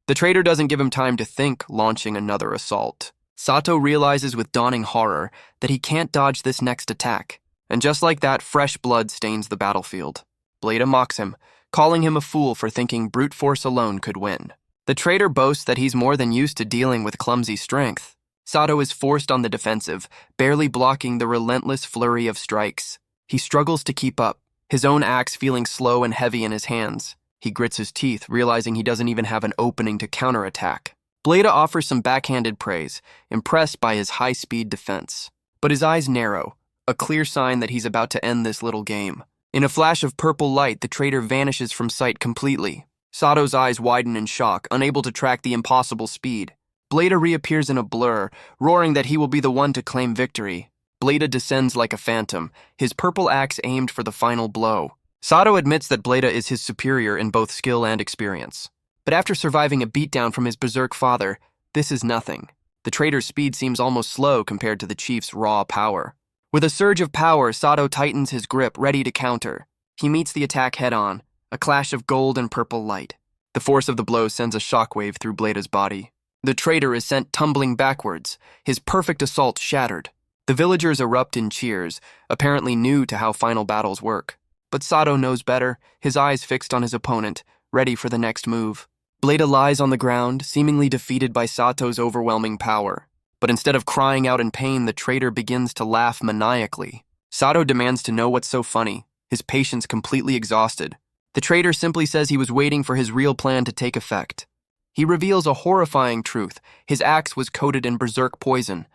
The traitor doesn't give him time to think, launching another assault. Sato realizes with dawning horror that he can't dodge this next attack. And just like that, fresh blood stains the battlefield. Bleda mocks him, calling him a fool for thinking brute force alone could win. The traitor boasts that he's more than used to dealing with clumsy strength. Sato is forced on the defensive, barely blocking the relentless flurry of strikes. He struggles to keep up, his own axe feeling slow and heavy in his hands. He grits his teeth, realizing he doesn't even have an opening to counterattack. Bleda offers some backhanded praise, impressed by his high-speed defense. But his eyes narrow, a clear sign that he's about to end this little game. In a flash of purple light, the traitor vanishes from sight completely. Sato's eyes widen in shock, unable to track the impossible speed. Bleda reappears in a blur, roaring that he will be the one to claim victory. Bleda descends like a phantom, his purple axe aimed for the final blow. Sato admits that Bleda is his superior in both skill and experience. But after surviving a beatdown from his berserk father, this is nothing. The traitor's speed seems almost slow compared to the chief's raw power. With a surge of power, Sato tightens his grip, ready to counter. He meets the attack head-on, a clash of gold and purple light. The force of the blow sends a shockwave through Bleda's body. The traitor is sent tumbling backwards, his perfect assault shattered. The villagers erupt in cheers, apparently new to how final battles work. But Sato knows better, his eyes fixed on his opponent, ready for the next move. Bleda lies on the ground, seemingly defeated by Sato's overwhelming power. But instead of crying out in pain, the traitor begins to laugh maniacally. Sato demands to know what's so funny, his patience completely exhausted. The traitor simply says he was waiting for his real plan to take effect. He reveals a horrifying truth. His axe was coated in berserk poison.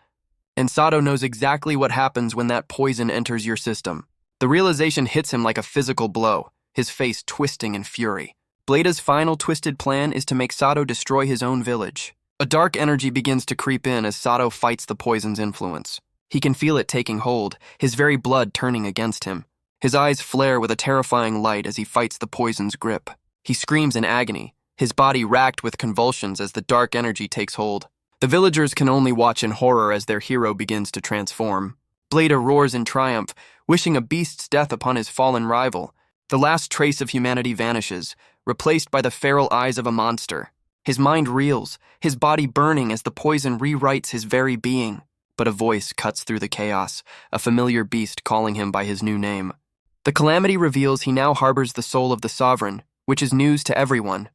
And Sato knows exactly what happens when that poison enters your system. The realization hits him like a physical blow, his face twisting in fury. Bleda's final twisted plan is to make Sato destroy his own village. A dark energy begins to creep in as Sato fights the poison's influence. He can feel it taking hold, his very blood turning against him. His eyes flare with a terrifying light as he fights the poison's grip. He screams in agony, his body racked with convulsions as the dark energy takes hold. The villagers can only watch in horror as their hero begins to transform. Bleda roars in triumph, wishing a beast's death upon his fallen rival. The last trace of humanity vanishes, replaced by the feral eyes of a monster. His mind reels, his body burning as the poison rewrites his very being. But a voice cuts through the chaos, a familiar beast calling him by his new name. The calamity reveals he now harbors the soul of the sovereign, which is news to everyone.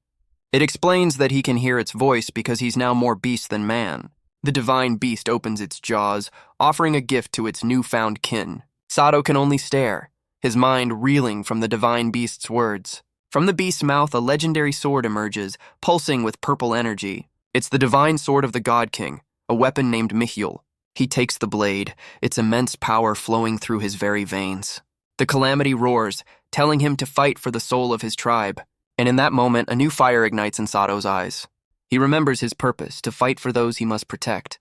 It explains that he can hear its voice because he's now more beast than man. The divine beast opens its jaws, offering a gift to its newfound kin. Sato can only stare, his mind reeling from the divine beast's words. From the beast's mouth, a legendary sword emerges, pulsing with purple energy. It's the divine sword of the God King, a weapon named Mihyul. He takes the blade, its immense power flowing through his very veins. The calamity roars, telling him to fight for the soul of his tribe. And in that moment, a new fire ignites in Sato's eyes. He remembers his purpose, to fight for those he must protect.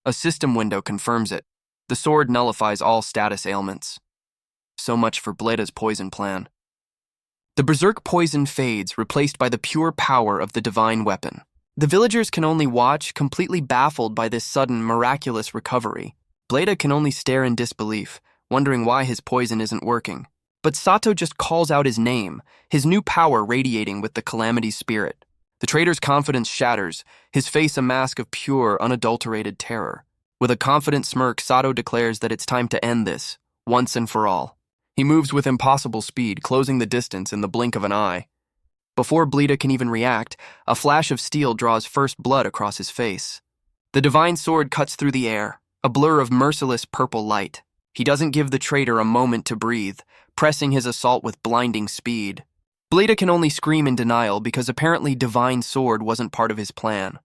A system window confirms it. The sword nullifies all status ailments. So much for Bleda's poison plan. The berserk poison fades, replaced by the pure power of the divine weapon. The villagers can only watch, completely baffled by this sudden, miraculous recovery. Bleda can only stare in disbelief, wondering why his poison isn't working. But Sato just calls out his name, his new power radiating with the calamity's spirit. The traitor's confidence shatters, his face a mask of pure, unadulterated terror. With a confident smirk, Sato declares that it's time to end this, once and for all. He moves with impossible speed, closing the distance in the blink of an eye. Before Bleda can even react, a flash of steel draws first blood across his face. The divine sword cuts through the air, a blur of merciless purple light. He doesn't give the traitor a moment to breathe, pressing his assault with blinding speed. Bleda can only scream in denial because apparently divine sword wasn't part of his plan.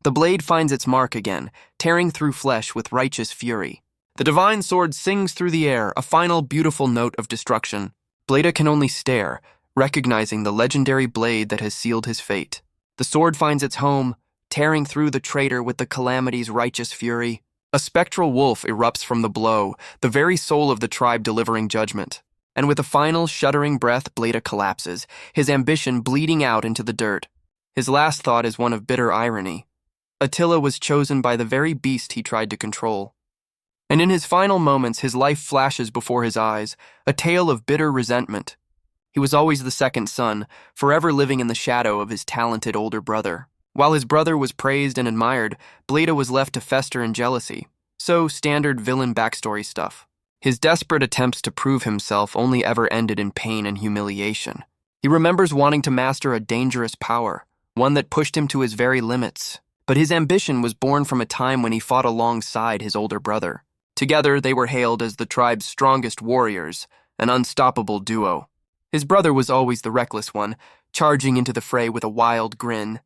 The blade finds its mark again, tearing through flesh with righteous fury. The divine sword sings through the air, a final beautiful note of destruction. Bleda can only stare, recognizing the legendary blade that has sealed his fate. The sword finds its home, tearing through the traitor with the calamity's righteous fury. A spectral wolf erupts from the blow, the very soul of the tribe delivering judgment. And with a final, shuddering breath, Bleda collapses, his ambition bleeding out into the dirt. His last thought is one of bitter irony. Attila was chosen by the very beast he tried to control. And in his final moments, his life flashes before his eyes, a tale of bitter resentment. He was always the second son, forever living in the shadow of his talented older brother. While his brother was praised and admired, Bleda was left to fester in jealousy. So, standard villain backstory stuff. His desperate attempts to prove himself only ever ended in pain and humiliation. He remembers wanting to master a dangerous power, one that pushed him to his very limits. But his ambition was born from a time when he fought alongside his older brother. Together, they were hailed as the tribe's strongest warriors, an unstoppable duo. His brother was always the reckless one, charging into the fray with a wild grin.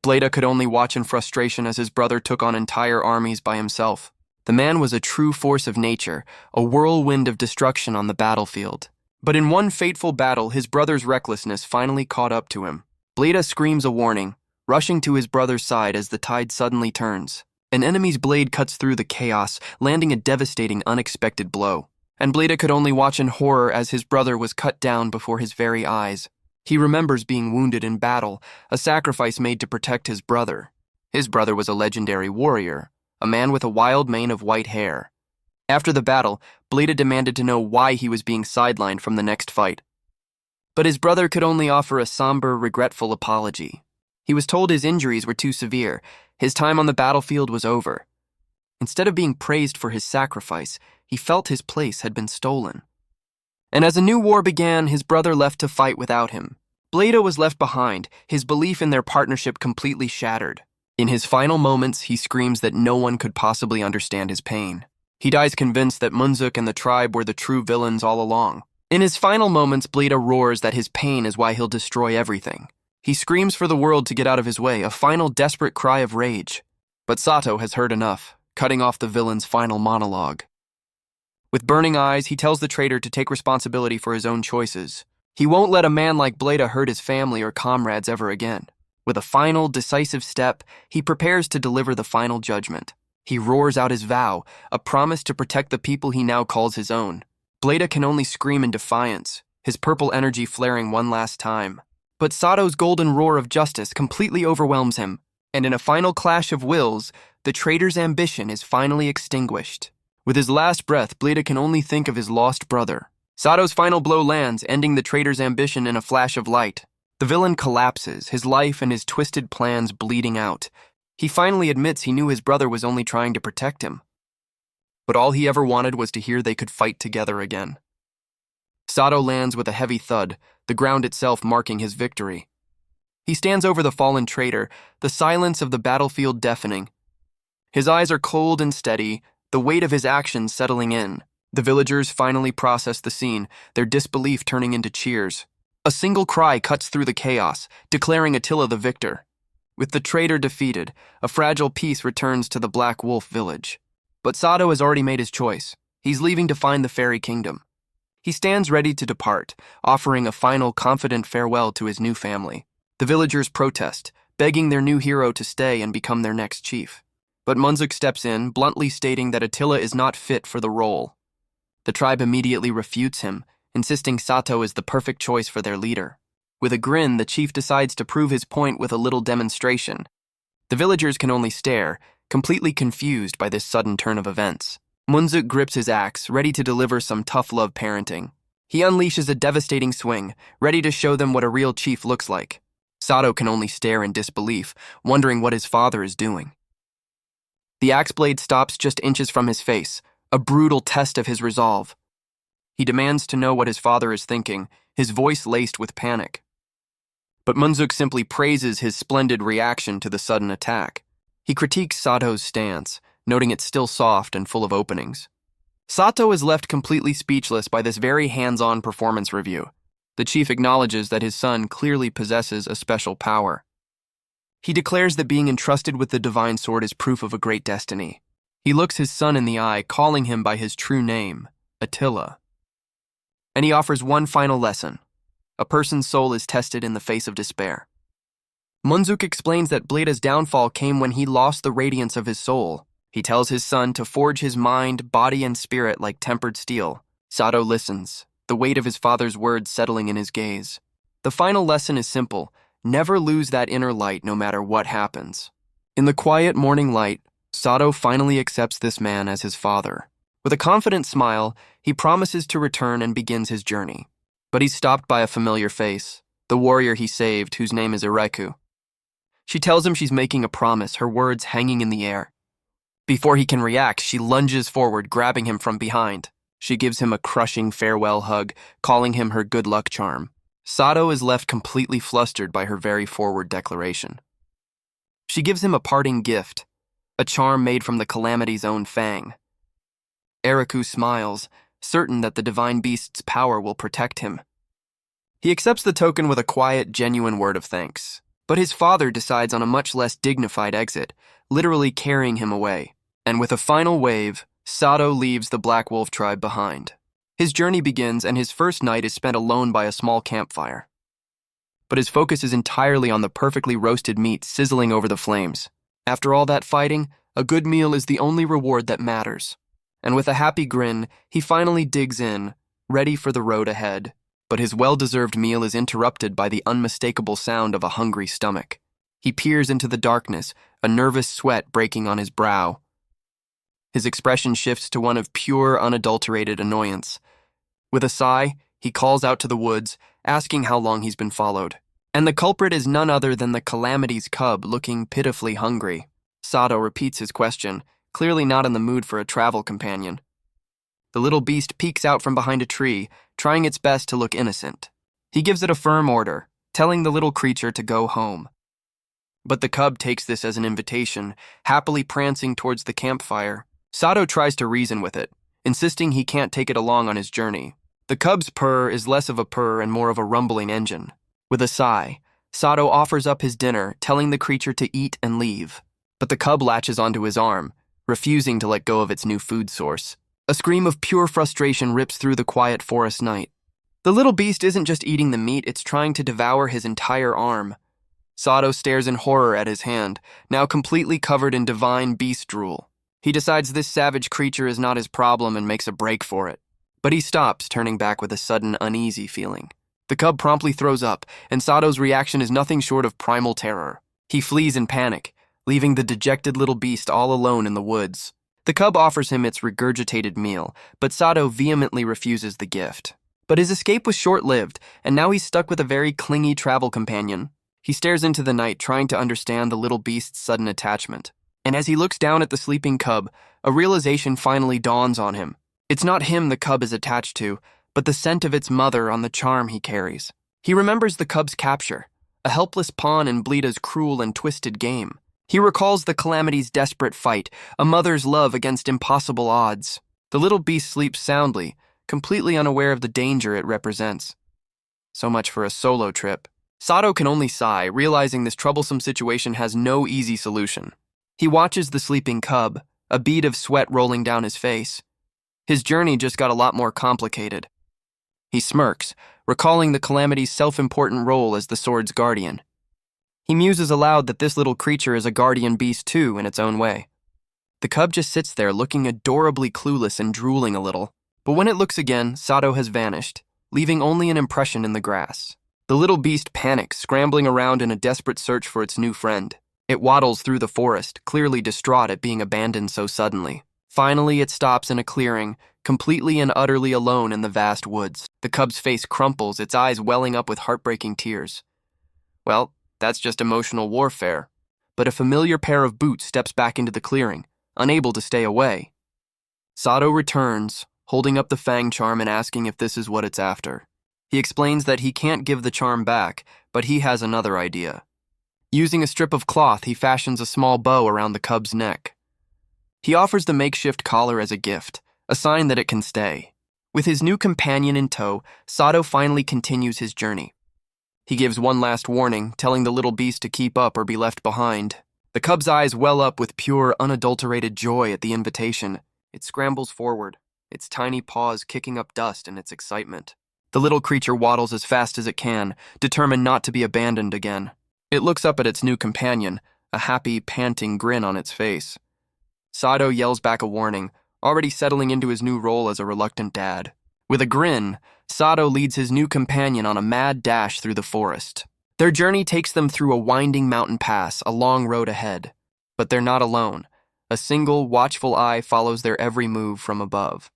Bleda could only watch in frustration as his brother took on entire armies by himself. The man was a true force of nature, a whirlwind of destruction on the battlefield. But in one fateful battle, his brother's recklessness finally caught up to him. Bleda screams a warning, rushing to his brother's side as the tide suddenly turns. An enemy's blade cuts through the chaos, landing a devastating, unexpected blow. And Bleda could only watch in horror as his brother was cut down before his very eyes. He remembers being wounded in battle, a sacrifice made to protect his brother. His brother was a legendary warrior, a man with a wild mane of white hair. After the battle, Bleda demanded to know why he was being sidelined from the next fight. But his brother could only offer a somber, regretful apology. He was told his injuries were too severe, his time on the battlefield was over. Instead of being praised for his sacrifice, he felt his place had been stolen. And as a new war began, his brother left to fight without him. Bleda was left behind, his belief in their partnership completely shattered. In his final moments, he screams that no one could possibly understand his pain. He dies convinced that Munzuk and the tribe were the true villains all along. In his final moments, Bleda roars that his pain is why he'll destroy everything. He screams for the world to get out of his way, a final desperate cry of rage. But Sato has heard enough, cutting off the villain's final monologue. With burning eyes, he tells the traitor to take responsibility for his own choices. He won't let a man like Bleda hurt his family or comrades ever again. With a final, decisive step, he prepares to deliver the final judgment. He roars out his vow, a promise to protect the people he now calls his own. Bleda can only scream in defiance, his purple energy flaring one last time. But Sato's golden roar of justice completely overwhelms him, and in a final clash of wills, the traitor's ambition is finally extinguished. With his last breath, Bleda can only think of his lost brother. Sato's final blow lands, ending the traitor's ambition in a flash of light. The villain collapses, his life and his twisted plans bleeding out. He finally admits he knew his brother was only trying to protect him. But all he ever wanted was to hear they could fight together again. Sato lands with a heavy thud, the ground itself marking his victory. He stands over the fallen traitor, the silence of the battlefield deafening. His eyes are cold and steady, the weight of his actions settling in. The villagers finally process the scene, their disbelief turning into cheers. A single cry cuts through the chaos, declaring Attila the victor. With the traitor defeated, a fragile peace returns to the Black Wolf village. But Sato has already made his choice. He's leaving to find the fairy kingdom. He stands ready to depart, offering a final confident farewell to his new family. The villagers protest, begging their new hero to stay and become their next chief. But Munzuk steps in, bluntly stating that Attila is not fit for the role. The tribe immediately refutes him, insisting Sato is the perfect choice for their leader. With a grin, the chief decides to prove his point with a little demonstration. The villagers can only stare, completely confused by this sudden turn of events. Munzuk grips his axe, ready to deliver some tough love parenting. He unleashes a devastating swing, ready to show them what a real chief looks like. Sato can only stare in disbelief, wondering what his father is doing. The axe blade stops just inches from his face, a brutal test of his resolve. He demands to know what his father is thinking, his voice laced with panic. But Munzuk simply praises his splendid reaction to the sudden attack. He critiques Sato's stance, noting it's still soft and full of openings. Sato is left completely speechless by this very hands-on performance review. The chief acknowledges that his son clearly possesses a special power. He declares that being entrusted with the divine sword is proof of a great destiny. He looks his son in the eye, calling him by his true name, Attila. And he offers one final lesson. A person's soul is tested in the face of despair. Munzuk explains that Bleda's downfall came when he lost the radiance of his soul. He tells his son to forge his mind, body, and spirit like tempered steel. Sato listens, the weight of his father's words settling in his gaze. The final lesson is simple: never lose that inner light no matter what happens. In the quiet morning light, Sato finally accepts this man as his father. With a confident smile, he promises to return and begins his journey. But he's stopped by a familiar face, the warrior he saved, whose name is Ireku. She tells him she's making a promise, her words hanging in the air. Before he can react, she lunges forward, grabbing him from behind. She gives him a crushing farewell hug, calling him her good luck charm. Sato is left completely flustered by her very forward declaration. She gives him a parting gift, a charm made from the calamity's own fang. Ireku smiles, certain that the divine beast's power will protect him. He accepts the token with a quiet, genuine word of thanks. But his father decides on a much less dignified exit, literally carrying him away. And with a final wave, Sato leaves the Black Wolf tribe behind. His journey begins, and his first night is spent alone by a small campfire. But his focus is entirely on the perfectly roasted meat sizzling over the flames. After all that fighting, a good meal is the only reward that matters. And with a happy grin, he finally digs in, ready for the road ahead. But his well-deserved meal is interrupted by the unmistakable sound of a hungry stomach. He peers into the darkness, a nervous sweat breaking on his brow. His expression shifts to one of pure, unadulterated annoyance. With a sigh, he calls out to the woods, asking how long he's been followed. And the culprit is none other than the calamity's cub, looking pitifully hungry. Sato repeats his question, clearly not in the mood for a travel companion. The little beast peeks out from behind a tree, trying its best to look innocent. He gives it a firm order, telling the little creature to go home. But the cub takes this as an invitation, happily prancing towards the campfire. Sato tries to reason with it, insisting he can't take it along on his journey. The cub's purr is less of a purr and more of a rumbling engine. With a sigh, Sato offers up his dinner, telling the creature to eat and leave. But the cub latches onto his arm, refusing to let go of its new food source. A scream of pure frustration rips through the quiet forest night. The little beast isn't just eating the meat, it's trying to devour his entire arm. Sato stares in horror at his hand, now completely covered in divine beast drool. He decides this savage creature is not his problem and makes a break for it. But he stops, turning back with a sudden uneasy feeling. The cub promptly throws up, and Sato's reaction is nothing short of primal terror. He flees in panic, leaving the dejected little beast all alone in the woods. The cub offers him its regurgitated meal, but Sato vehemently refuses the gift. But his escape was short-lived, and now he's stuck with a very clingy travel companion. He stares into the night, trying to understand the little beast's sudden attachment. And as he looks down at the sleeping cub, a realization finally dawns on him. It's not him the cub is attached to, but the scent of its mother on the charm he carries. He remembers the cub's capture, a helpless pawn in Bleeda's cruel and twisted game. He recalls the calamity's desperate fight, a mother's love against impossible odds. The little beast sleeps soundly, completely unaware of the danger it represents. So much for a solo trip. Sato can only sigh, realizing this troublesome situation has no easy solution. He watches the sleeping cub, a bead of sweat rolling down his face. His journey just got a lot more complicated. He smirks, recalling the calamity's self-important role as the sword's guardian. He muses aloud that this little creature is a guardian beast too, in its own way. The cub just sits there looking adorably clueless and drooling a little. But when it looks again, Sato has vanished, leaving only an impression in the grass. The little beast panics, scrambling around in a desperate search for its new friend. It waddles through the forest, clearly distraught at being abandoned so suddenly. Finally, it stops in a clearing, completely and utterly alone in the vast woods. The cub's face crumples, its eyes welling up with heartbreaking tears. Well, that's just emotional warfare. But a familiar pair of boots steps back into the clearing, unable to stay away. Sato returns, holding up the fang charm and asking if this is what it's after. He explains that he can't give the charm back, but he has another idea. Using a strip of cloth, he fashions a small bow around the cub's neck. He offers the makeshift collar as a gift, a sign that it can stay. With his new companion in tow, Sato finally continues his journey. He gives one last warning, telling the little beast to keep up or be left behind. The cub's eyes well up with pure, unadulterated joy at the invitation. It scrambles forward, its tiny paws kicking up dust in its excitement. The little creature waddles as fast as it can, determined not to be abandoned again. It looks up at its new companion, a happy, panting grin on its face. Sato yells back a warning, already settling into his new role as a reluctant dad. With a grin, Sato leads his new companion on a mad dash through the forest. Their journey takes them through a winding mountain pass, a long road ahead. But they're not alone. A single, watchful eye follows their every move from above.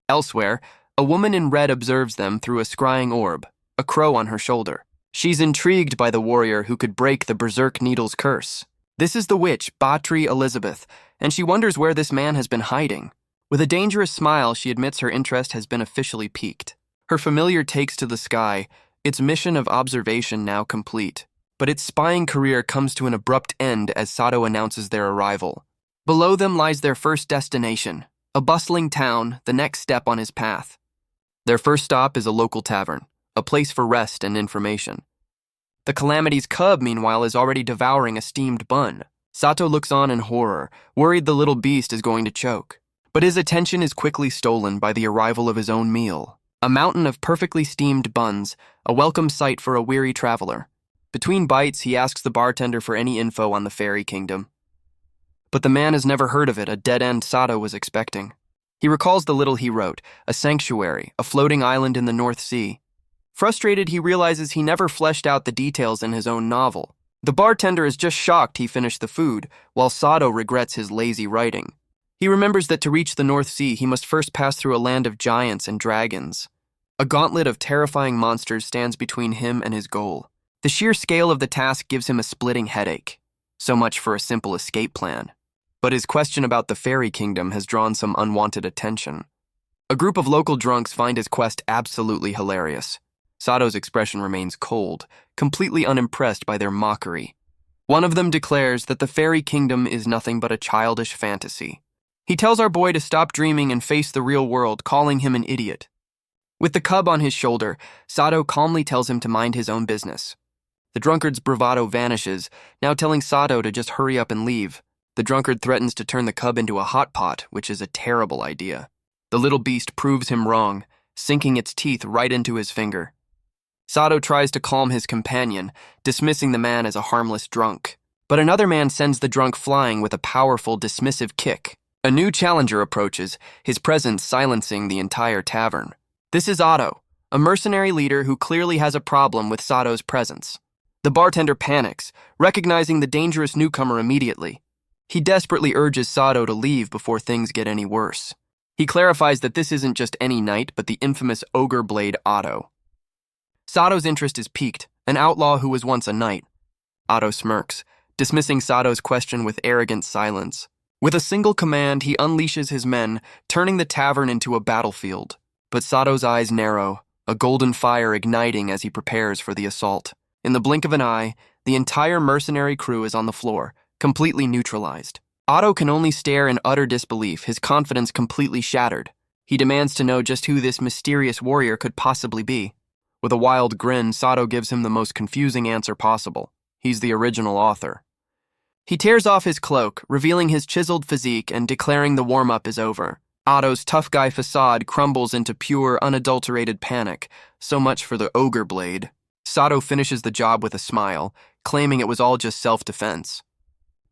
Elsewhere, a woman in red observes them through a scrying orb, a crow on her shoulder. She's intrigued by the warrior who could break the berserk needle's curse. This is the witch, Batri Elizabeth, and she wonders where this man has been hiding. With a dangerous smile, she admits her interest has been officially piqued. Her familiar takes to the sky, its mission of observation now complete. But its spying career comes to an abrupt end as Sato announces their arrival. Below them lies their first destination, a bustling town, the next step on his path. Their first stop is a local tavern, a place for rest and information. The calamity's cub, meanwhile, is already devouring a steamed bun. Sato looks on in horror, worried the little beast is going to choke. But his attention is quickly stolen by the arrival of his own meal. A mountain of perfectly steamed buns, a welcome sight for a weary traveler. Between bites, he asks the bartender for any info on the fairy kingdom. But the man has never heard of it, a dead end Sato was expecting. He recalls the little he wrote, a sanctuary, a floating island in the North Sea. Frustrated, he realizes he never fleshed out the details in his own novel. The bartender is just shocked he finished the food, while Sato regrets his lazy writing. He remembers that to reach the North Sea, he must first pass through a land of giants and dragons. A gauntlet of terrifying monsters stands between him and his goal. The sheer scale of the task gives him a splitting headache. So much for a simple escape plan. But his question about the fairy kingdom has drawn some unwanted attention. A group of local drunks find his quest absolutely hilarious. Sato's expression remains cold, completely unimpressed by their mockery. One of them declares that the fairy kingdom is nothing but a childish fantasy. He tells our boy to stop dreaming and face the real world, calling him an idiot. With the cub on his shoulder, Sato calmly tells him to mind his own business. The drunkard's bravado vanishes, now telling Sato to just hurry up and leave. The drunkard threatens to turn the cub into a hot pot, which is a terrible idea. The little beast proves him wrong, sinking its teeth right into his finger. Sato tries to calm his companion, dismissing the man as a harmless drunk. But another man sends the drunk flying with a powerful, dismissive kick. A new challenger approaches, his presence silencing the entire tavern. This is Otto, a mercenary leader who clearly has a problem with Sato's presence. The bartender panics, recognizing the dangerous newcomer immediately. He desperately urges Sato to leave before things get any worse. He clarifies that this isn't just any knight, but the infamous ogre blade Otto. Sato's interest is piqued, an outlaw who was once a knight. Otto smirks, dismissing Sato's question with arrogant silence. With a single command, he unleashes his men, turning the tavern into a battlefield. But Sato's eyes narrow, a golden fire igniting as he prepares for the assault. In the blink of an eye, the entire mercenary crew is on the floor, completely neutralized. Otto can only stare in utter disbelief, his confidence completely shattered. He demands to know just who this mysterious warrior could possibly be. With a wild grin, Sato gives him the most confusing answer possible. He's the original author. He tears off his cloak, revealing his chiseled physique and declaring the warm-up is over. Otto's tough guy facade crumbles into pure, unadulterated panic. So much for the ogre blade. Sato finishes the job with a smile, claiming it was all just self-defense.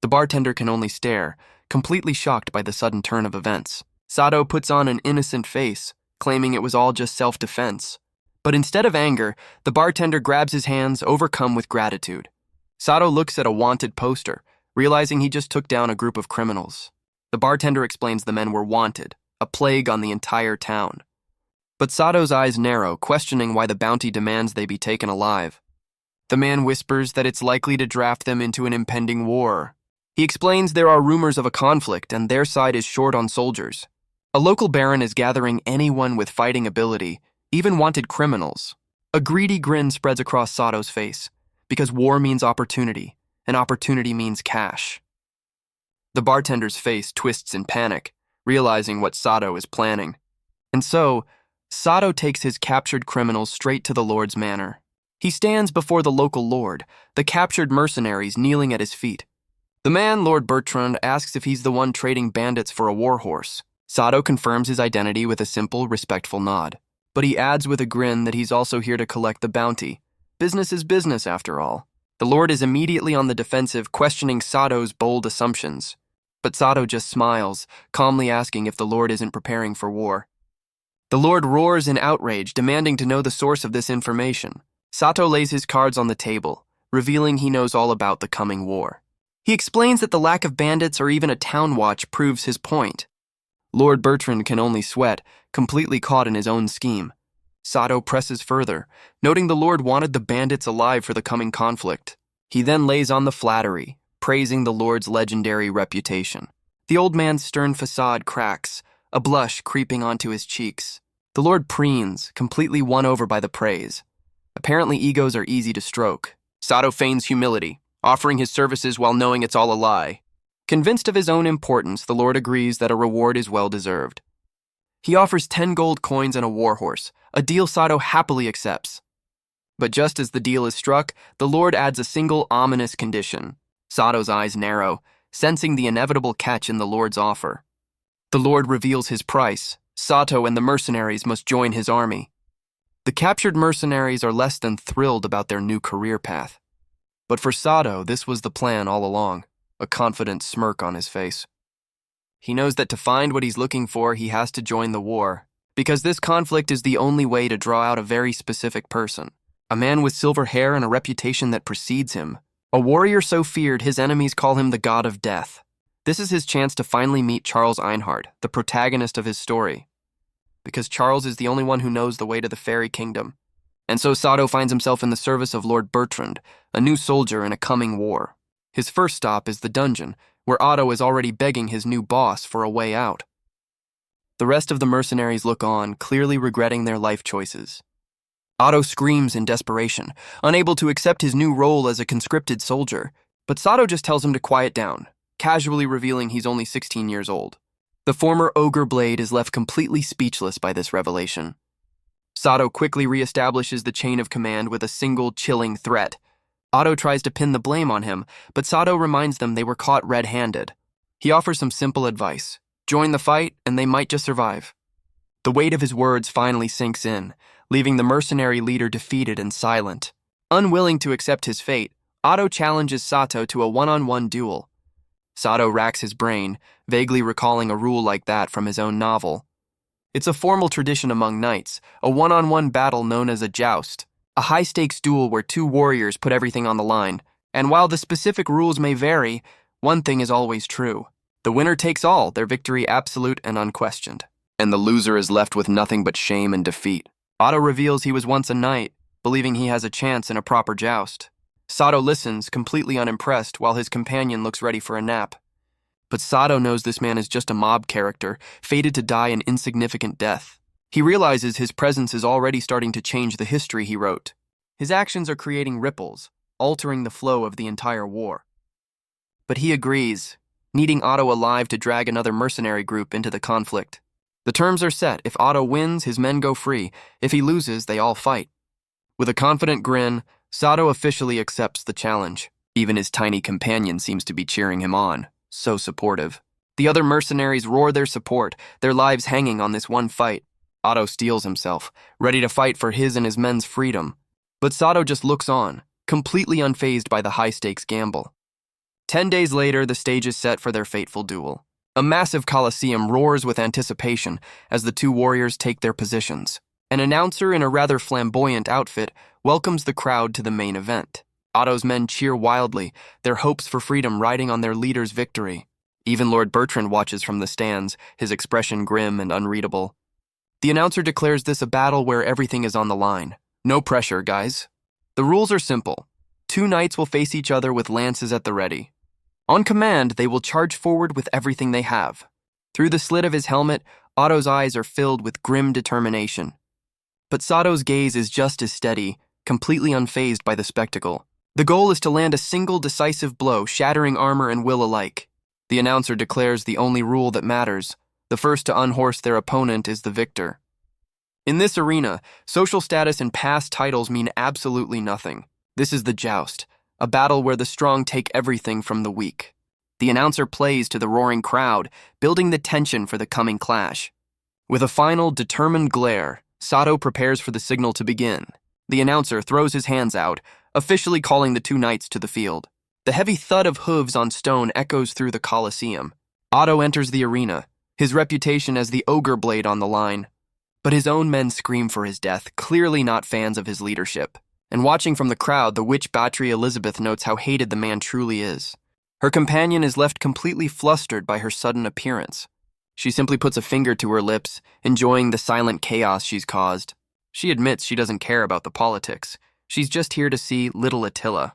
The bartender can only stare, completely shocked by the sudden turn of events. Sato puts on an innocent face, claiming it was all just self-defense. But instead of anger, the bartender grabs his hands, overcome with gratitude. Sato looks at a wanted poster, realizing he just took down a group of criminals. The bartender explains the men were wanted, a plague on the entire town. But Sato's eyes narrow, questioning why the bounty demands they be taken alive. The man whispers that it's likely to draft them into an impending war. He explains there are rumors of a conflict and their side is short on soldiers. A local baron is gathering anyone with fighting ability, even wanted criminals. A greedy grin spreads across Sato's face, because war means opportunity, and opportunity means cash. The bartender's face twists in panic, realizing what Sato is planning. And so, Sato takes his captured criminals straight to the Lord's manor. He stands before the local lord, the captured mercenaries kneeling at his feet. The man, Lord Bertrand, asks if he's the one trading bandits for a warhorse. Sato confirms his identity with a simple, respectful nod. But he adds with a grin that he's also here to collect the bounty. Business is business, after all. The lord is immediately on the defensive, questioning Sato's bold assumptions. But Sato just smiles, calmly asking if the lord isn't preparing for war. The lord roars in outrage, demanding to know the source of this information. Sato lays his cards on the table, revealing he knows all about the coming war. He explains that the lack of bandits or even a town watch proves his point. Lord Bertrand can only sweat, completely caught in his own scheme. Sato presses further, noting the lord wanted the bandits alive for the coming conflict. He then lays on the flattery, praising the lord's legendary reputation. The old man's stern facade cracks, a blush creeping onto his cheeks. The lord preens, completely won over by the praise. Apparently egos are easy to stroke. Sato feigns humility, offering his services while knowing it's all a lie. Convinced of his own importance, the lord agrees that a reward is well-deserved. He offers 10 gold coins and a warhorse, a deal Sato happily accepts. But just as the deal is struck, the lord adds a single ominous condition. Sato's eyes narrow, sensing the inevitable catch in the lord's offer. The lord reveals his price. Sato and the mercenaries must join his army. The captured mercenaries are less than thrilled about their new career path. But for Sato, this was the plan all along, a confident smirk on his face. He knows that to find what he's looking for, he has to join the war, because this conflict is the only way to draw out a very specific person, a man with silver hair and a reputation that precedes him, a warrior so feared his enemies call him the god of death. This is his chance to finally meet Charles Einhard, the protagonist of his story. Because Charles is the only one who knows the way to the fairy kingdom. And so Sato finds himself in the service of Lord Bertrand, a new soldier in a coming war. His first stop is the dungeon, where Otto is already begging his new boss for a way out. The rest of the mercenaries look on, clearly regretting their life choices. Otto screams in desperation, unable to accept his new role as a conscripted soldier, but Sato just tells him to quiet down, casually revealing he's only 16 years old. The former ogre blade is left completely speechless by this revelation. Sato quickly reestablishes the chain of command with a single chilling threat. Otto tries to pin the blame on him, but Sato reminds them they were caught red-handed. He offers some simple advice. Join the fight, and they might just survive. The weight of his words finally sinks in, leaving the mercenary leader defeated and silent. Unwilling to accept his fate, Otto challenges Sato to a one-on-one duel. Sato racks his brain, vaguely recalling a rule like that from his own novel. It's a formal tradition among knights, a one-on-one battle known as a joust, a high-stakes duel where two warriors put everything on the line. And while the specific rules may vary, one thing is always true. The winner takes all, their victory absolute and unquestioned. And the loser is left with nothing but shame and defeat. Otto reveals he was once a knight, believing he has a chance in a proper joust. Sato listens, completely unimpressed, while his companion looks ready for a nap. But Sato knows this man is just a mob character, fated to die an insignificant death. He realizes his presence is already starting to change the history he wrote. His actions are creating ripples, altering the flow of the entire war. But he agrees, needing Otto alive to drag another mercenary group into the conflict. The terms are set. If Otto wins, his men go free. If he loses, they all fight. With a confident grin, Sato officially accepts the challenge. Even his tiny companion seems to be cheering him on. So supportive. The other mercenaries roar their support, their lives hanging on this one fight. Otto steels himself, ready to fight for his and his men's freedom. But Sato just looks on, completely unfazed by the high-stakes gamble. 10 days later, the stage is set for their fateful duel. A massive coliseum roars with anticipation as the two warriors take their positions. An announcer in a rather flamboyant outfit welcomes the crowd to the main event. Otto's men cheer wildly, their hopes for freedom riding on their leader's victory. Even Lord Bertrand watches from the stands, his expression grim and unreadable. The announcer declares this a battle where everything is on the line. No pressure, guys. The rules are simple. Two knights will face each other with lances at the ready. On command, they will charge forward with everything they have. Through the slit of his helmet, Otto's eyes are filled with grim determination. But Sato's gaze is just as steady, completely unfazed by the spectacle. The goal is to land a single decisive blow, shattering armor and will alike. The announcer declares the only rule that matters. The first to unhorse their opponent is the victor. In this arena, social status and past titles mean absolutely nothing. This is the joust, a battle where the strong take everything from the weak. The announcer plays to the roaring crowd, building the tension for the coming clash. With a final, determined glare, Sato prepares for the signal to begin. The announcer throws his hands out, officially calling the two knights to the field. The heavy thud of hooves on stone echoes through the Colosseum. Otto enters the arena, his reputation as the ogre blade on the line. But his own men scream for his death, clearly not fans of his leadership. And watching from the crowd, the witch Battery Elizabeth notes how hated the man truly is. Her companion is left completely flustered by her sudden appearance. She simply puts a finger to her lips, enjoying the silent chaos she's caused. She admits she doesn't care about the politics. She's just here to see little Attila.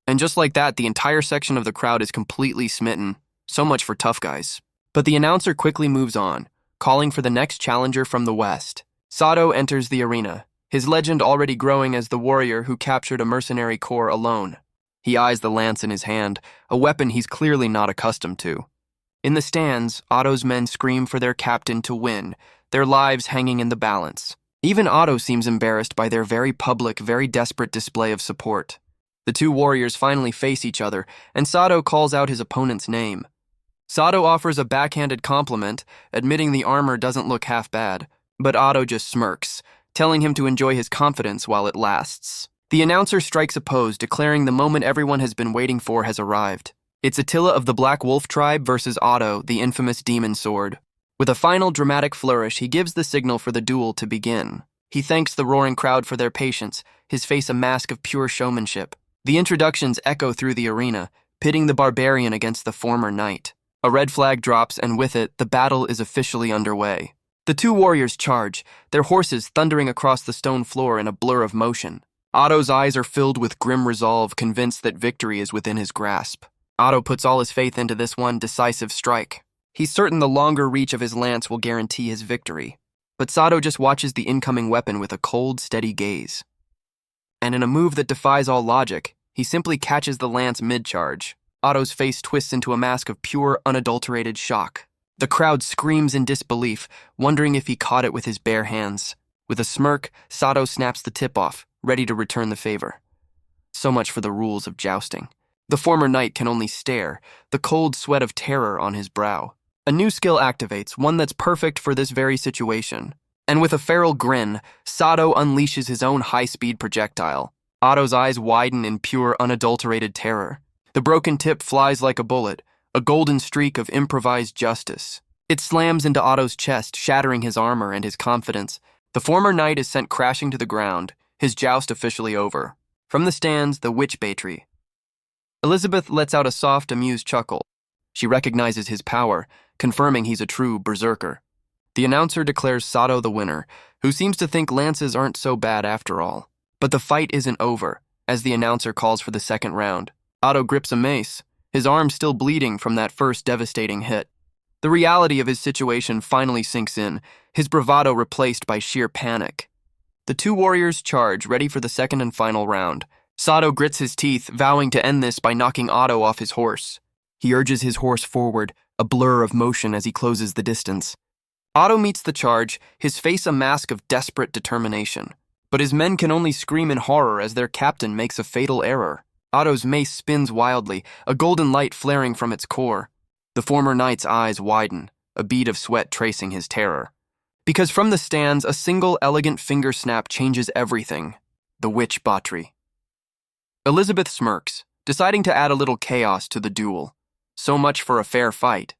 And just like that, the entire section of the crowd is completely smitten. So much for tough guys. But the announcer quickly moves on, calling for the next challenger from the west. Sato enters the arena, his legend already growing as the warrior who captured a mercenary corps alone. He eyes the lance in his hand, a weapon he's clearly not accustomed to. In the stands, Otto's men scream for their captain to win, their lives hanging in the balance. Even Otto seems embarrassed by their very public, very desperate display of support. The two warriors finally face each other, and Sato calls out his opponent's name. Sato offers a backhanded compliment, admitting the armor doesn't look half bad, but Otto just smirks, telling him to enjoy his confidence while it lasts. The announcer strikes a pose, declaring the moment everyone has been waiting for has arrived. It's Attila of the Black Wolf tribe versus Otto, the infamous demon sword. With a final dramatic flourish, he gives the signal for the duel to begin. He thanks the roaring crowd for their patience, his face a mask of pure showmanship. The introductions echo through the arena, pitting the barbarian against the former knight. A red flag drops, and with it, the battle is officially underway. The two warriors charge, their horses thundering across the stone floor in a blur of motion. Otto's eyes are filled with grim resolve, convinced that victory is within his grasp. Otto puts all his faith into this one decisive strike. He's certain the longer reach of his lance will guarantee his victory. But Sato just watches the incoming weapon with a cold, steady gaze. And in a move that defies all logic, he simply catches the lance mid-charge. Otto's face twists into a mask of pure, unadulterated shock. The crowd screams in disbelief, wondering if he caught it with his bare hands. With a smirk, Sato snaps the tip off, ready to return the favor. So much for the rules of jousting. The former knight can only stare, the cold sweat of terror on his brow. A new skill activates, one that's perfect for this very situation. And with a feral grin, Sato unleashes his own high-speed projectile. Otto's eyes widen in pure, unadulterated terror. The broken tip flies like a bullet, a golden streak of improvised justice. It slams into Otto's chest, shattering his armor and his confidence. The former knight is sent crashing to the ground, his joust officially over. From the stands, the witch battery. Elizabeth lets out a soft, amused chuckle. She recognizes his power, confirming he's a true berserker. The announcer declares Sato the winner, who seems to think lances aren't so bad after all. But the fight isn't over, as the announcer calls for the second round. Otto grips a mace, his arm still bleeding from that first devastating hit. The reality of his situation finally sinks in, his bravado replaced by sheer panic. The two warriors charge, ready for the second and final round. Sato grits his teeth, vowing to end this by knocking Otto off his horse. He urges his horse forward, a blur of motion as he closes the distance. Otto meets the charge, his face a mask of desperate determination. But his men can only scream in horror as their captain makes a fatal error. Otto's mace spins wildly, a golden light flaring from its core. The former knight's eyes widen, a bead of sweat tracing his terror. Because from the stands, a single elegant finger snap changes everything. The witch battery. Elizabeth smirks, deciding to add a little chaos to the duel. So much for a fair fight.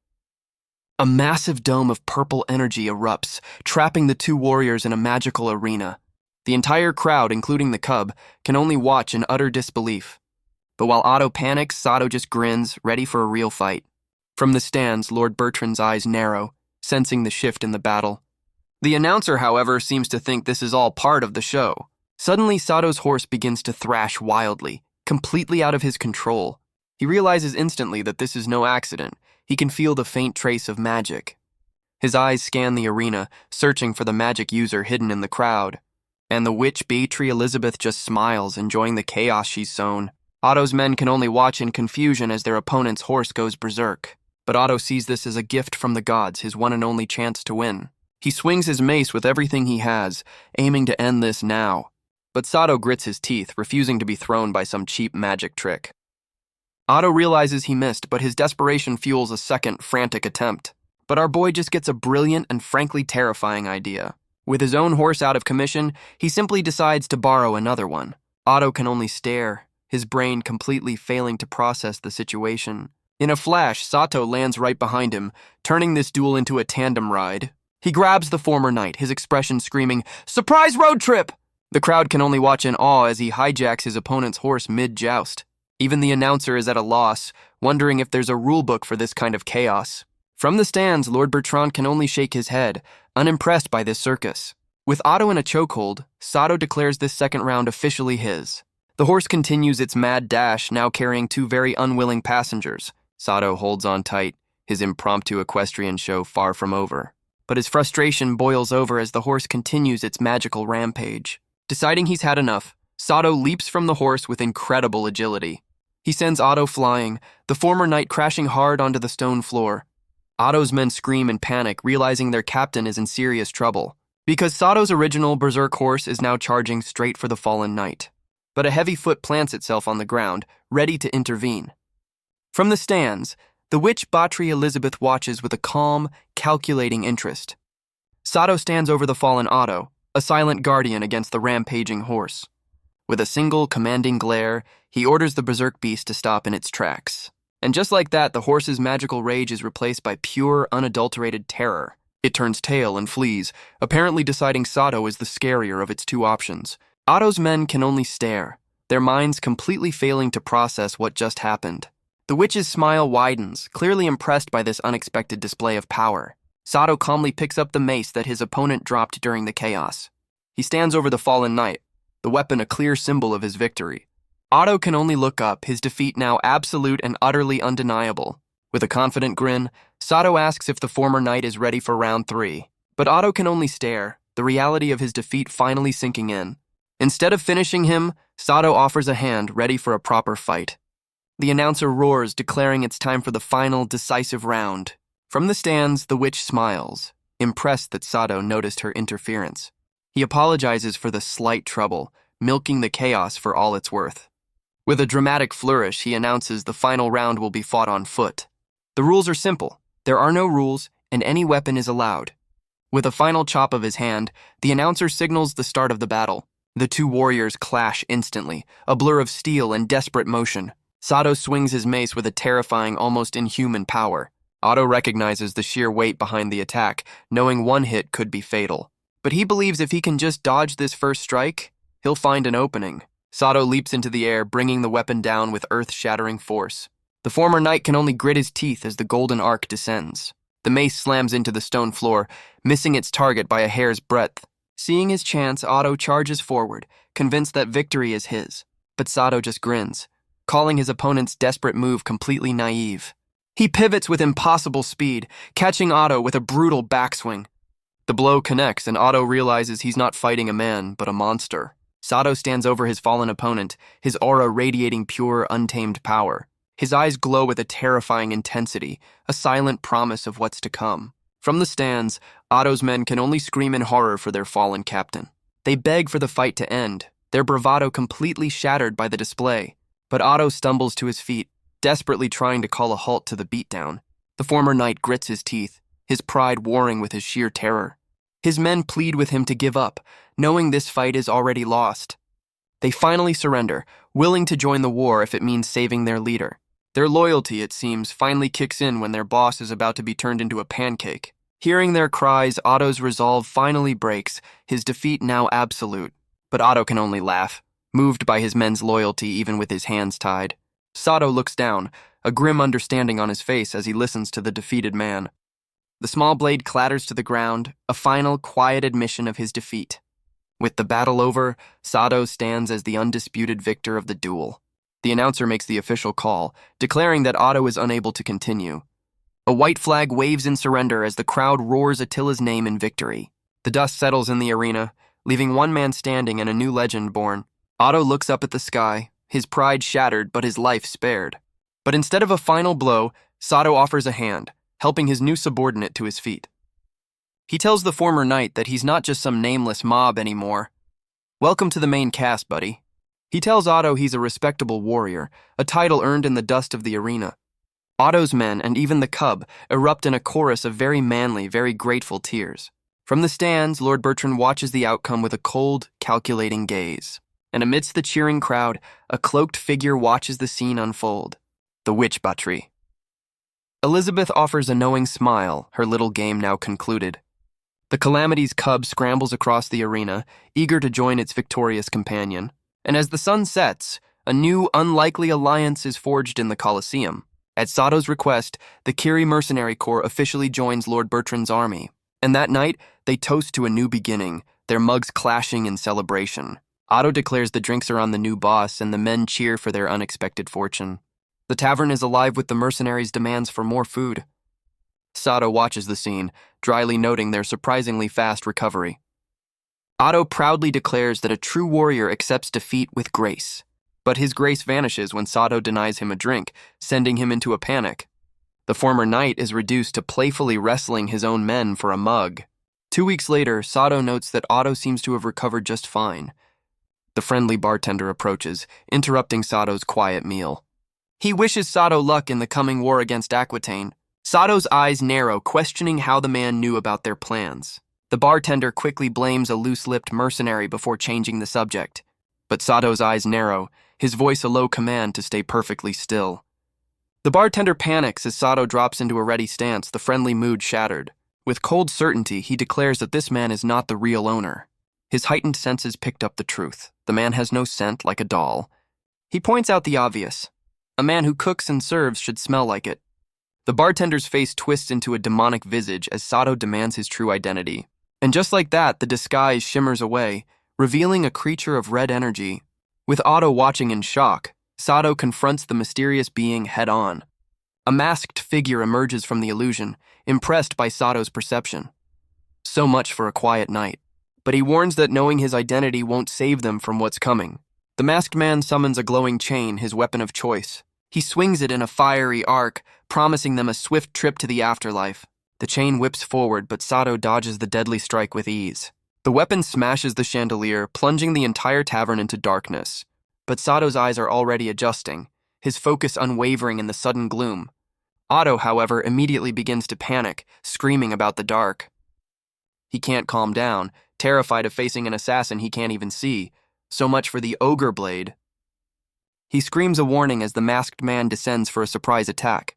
A massive dome of purple energy erupts, trapping the two warriors in a magical arena. The entire crowd, including the cub, can only watch in utter disbelief. But while Otto panics, Sato just grins, ready for a real fight. From the stands, Lord Bertrand's eyes narrow, sensing the shift in the battle. The announcer, however, seems to think this is all part of the show. Suddenly, Sato's horse begins to thrash wildly, completely out of his control. He realizes instantly that this is no accident. He can feel the faint trace of magic. His eyes scan the arena, searching for the magic user hidden in the crowd. And the witch Beatrix Elizabeth just smiles, enjoying the chaos she's sown. Otto's men can only watch in confusion as their opponent's horse goes berserk. But Otto sees this as a gift from the gods, his one and only chance to win. He swings his mace with everything he has, aiming to end this now. But Sato grits his teeth, refusing to be thrown by some cheap magic trick. Otto realizes he missed, but his desperation fuels a second, frantic attempt. But our boy just gets a brilliant and frankly terrifying idea. With his own horse out of commission, he simply decides to borrow another one. Otto can only stare, his brain completely failing to process the situation. In a flash, Sato lands right behind him, turning this duel into a tandem ride. He grabs the former knight, his expression screaming, "Surprise road trip!" The crowd can only watch in awe as he hijacks his opponent's horse mid-joust. Even the announcer is at a loss, wondering if there's a rulebook for this kind of chaos. From the stands, Lord Bertrand can only shake his head, unimpressed by this circus. With Otto in a chokehold, Sato declares this second round officially his. The horse continues its mad dash, now carrying two very unwilling passengers. Sato holds on tight, his impromptu equestrian show far from over. But his frustration boils over as the horse continues its magical rampage. Deciding he's had enough, Sato leaps from the horse with incredible agility. He sends Otto flying, the former knight crashing hard onto the stone floor. Otto's men scream in panic, realizing their captain is in serious trouble, because Sato's original berserk horse is now charging straight for the fallen knight. But a heavy foot plants itself on the ground, ready to intervene. From the stands, the witch Beatrix Elizabeth watches with a calm, calculating interest. Sato stands over the fallen Otto, a silent guardian against the rampaging horse. With a single commanding glare, he orders the berserk beast to stop in its tracks. And just like that, the horse's magical rage is replaced by pure, unadulterated terror. It turns tail and flees, apparently deciding Sato is the scarier of its two options. Otto's men can only stare, their minds completely failing to process what just happened. The witch's smile widens, clearly impressed by this unexpected display of power. Sato calmly picks up the mace that his opponent dropped during the chaos. He stands over the fallen knight, the weapon a clear symbol of his victory. Otto can only look up, his defeat now absolute and utterly undeniable. With a confident grin, Sato asks if the former knight is ready for round 3. But Otto can only stare, the reality of his defeat finally sinking in. Instead of finishing him, Sato offers a hand, ready for a proper fight. The announcer roars, declaring it's time for the final, decisive round. From the stands, the witch smiles, impressed that Sato noticed her interference. He apologizes for the slight trouble, milking the chaos for all it's worth. With a dramatic flourish, he announces the final round will be fought on foot. The rules are simple. There are no rules, and any weapon is allowed. With a final chop of his hand, the announcer signals the start of the battle. The two warriors clash instantly, a blur of steel and desperate motion. Sato swings his mace with a terrifying, almost inhuman power. Otto recognizes the sheer weight behind the attack, knowing one hit could be fatal. But he believes if he can just dodge this first strike, he'll find an opening. Sato leaps into the air, bringing the weapon down with earth-shattering force. The former knight can only grit his teeth as the golden arc descends. The mace slams into the stone floor, missing its target by a hair's breadth. Seeing his chance, Otto charges forward, convinced that victory is his. But Sato just grins, calling his opponent's desperate move completely naive. He pivots with impossible speed, catching Otto with a brutal backswing. The blow connects, and Otto realizes he's not fighting a man, but a monster. Sato stands over his fallen opponent, his aura radiating pure, untamed power. His eyes glow with a terrifying intensity, a silent promise of what's to come. From the stands, Otto's men can only scream in horror for their fallen captain. They beg for the fight to end, their bravado completely shattered by the display. But Otto stumbles to his feet, desperately trying to call a halt to the beatdown. The former knight grits his teeth, his pride warring with his sheer terror. His men plead with him to give up, knowing this fight is already lost. They finally surrender, willing to join the war if it means saving their leader. Their loyalty, it seems, finally kicks in when their boss is about to be turned into a pancake. Hearing their cries, Otto's resolve finally breaks, his defeat now absolute. But Otto can only laugh, moved by his men's loyalty even with his hands tied. Sato looks down, a grim understanding on his face as he listens to the defeated man. The small blade clatters to the ground, a final, quiet admission of his defeat. With the battle over, Sato stands as the undisputed victor of the duel. The announcer makes the official call, declaring that Otto is unable to continue. A white flag waves in surrender as the crowd roars Attila's name in victory. The dust settles in the arena, leaving one man standing and a new legend born. Otto looks up at the sky, his pride shattered but his life spared. But instead of a final blow, Sato offers a hand, helping his new subordinate to his feet. He tells the former knight that he's not just some nameless mob anymore. Welcome to the main cast, buddy. He tells Otto he's a respectable warrior, a title earned in the dust of the arena. Otto's men, and even the cub, erupt in a chorus of very manly, very grateful tears. From the stands, Lord Bertrand watches the outcome with a cold, calculating gaze. And amidst the cheering crowd, a cloaked figure watches the scene unfold. The witch Battery. Elizabeth offers a knowing smile, her little game now concluded. The Calamity's cub scrambles across the arena, eager to join its victorious companion. And as the sun sets, a new, unlikely alliance is forged in the Colosseum. At Sato's request, the Kiri Mercenary Corps officially joins Lord Bertrand's army. And that night, they toast to a new beginning, their mugs clashing in celebration. Otto declares the drinks are on the new boss, and the men cheer for their unexpected fortune. The tavern is alive with the mercenaries' demands for more food. Sato watches the scene, dryly noting their surprisingly fast recovery. Otto proudly declares that a true warrior accepts defeat with grace. But his grace vanishes when Sato denies him a drink, sending him into a panic. The former knight is reduced to playfully wrestling his own men for a mug. 2 weeks later, Sato notes that Otto seems to have recovered just fine. The friendly bartender approaches, interrupting Sato's quiet meal. He wishes Sato luck in the coming war against Aquitaine. Sato's eyes narrow, questioning how the man knew about their plans. The bartender quickly blames a loose-lipped mercenary before changing the subject. But Sato's eyes narrow, his voice a low command to stay perfectly still. The bartender panics as Sato drops into a ready stance, the friendly mood shattered. With cold certainty, he declares that this man is not the real owner. His heightened senses picked up the truth. The man has no scent like a doll. He points out the obvious. A man who cooks and serves should smell like it. The bartender's face twists into a demonic visage as Sato demands his true identity. And just like that, the disguise shimmers away, revealing a creature of red energy. With Otto watching in shock, Sato confronts the mysterious being head-on. A masked figure emerges from the illusion, impressed by Sato's perception. So much for a quiet night. But he warns that knowing his identity won't save them from what's coming. The masked man summons a glowing chain, his weapon of choice. He swings it in a fiery arc, promising them a swift trip to the afterlife. The chain whips forward, but Sato dodges the deadly strike with ease. The weapon smashes the chandelier, plunging the entire tavern into darkness. But Sato's eyes are already adjusting, his focus unwavering in the sudden gloom. Otto, however, immediately begins to panic, screaming about the dark. He can't calm down, terrified of facing an assassin he can't even see. So much for the ogre blade. He screams a warning as the masked man descends for a surprise attack.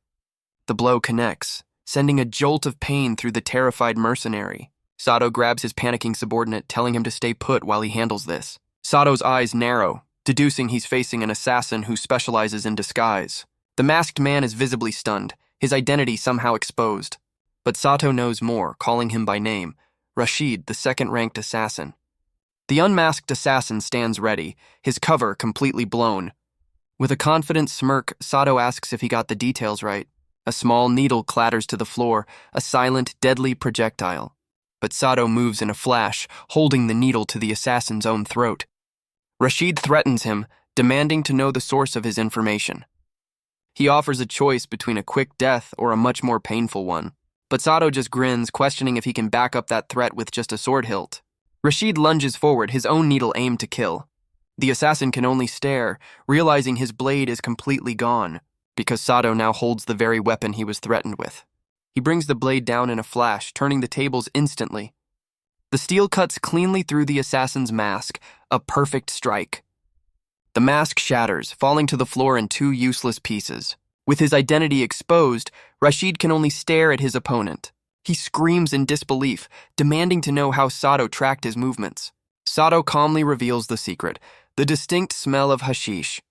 The blow connects, sending a jolt of pain through the terrified mercenary. Sato grabs his panicking subordinate, telling him to stay put while he handles this. Sato's eyes narrow, deducing he's facing an assassin who specializes in disguise. The masked man is visibly stunned, his identity somehow exposed. But Sato knows more, calling him by name, Rashid, the second-ranked assassin. The unmasked assassin stands ready, his cover completely blown. With a confident smirk, Sato asks if he got the details right. A small needle clatters to the floor, a silent, deadly projectile. But Sato moves in a flash, holding the needle to the assassin's own throat. Rashid threatens him, demanding to know the source of his information. He offers a choice between a quick death or a much more painful one. But Sato just grins, questioning if he can back up that threat with just a sword hilt. Rashid lunges forward, his own needle aimed to kill. The assassin can only stare, realizing his blade is completely gone, because Sato now holds the very weapon he was threatened with. He brings the blade down in a flash, turning the tables instantly. The steel cuts cleanly through the assassin's mask, a perfect strike. The mask shatters, falling to the floor in two useless pieces. With his identity exposed, Rashid can only stare at his opponent. He screams in disbelief, demanding to know how Sato tracked his movements. Sato calmly reveals the secret, the distinct smell of hashish.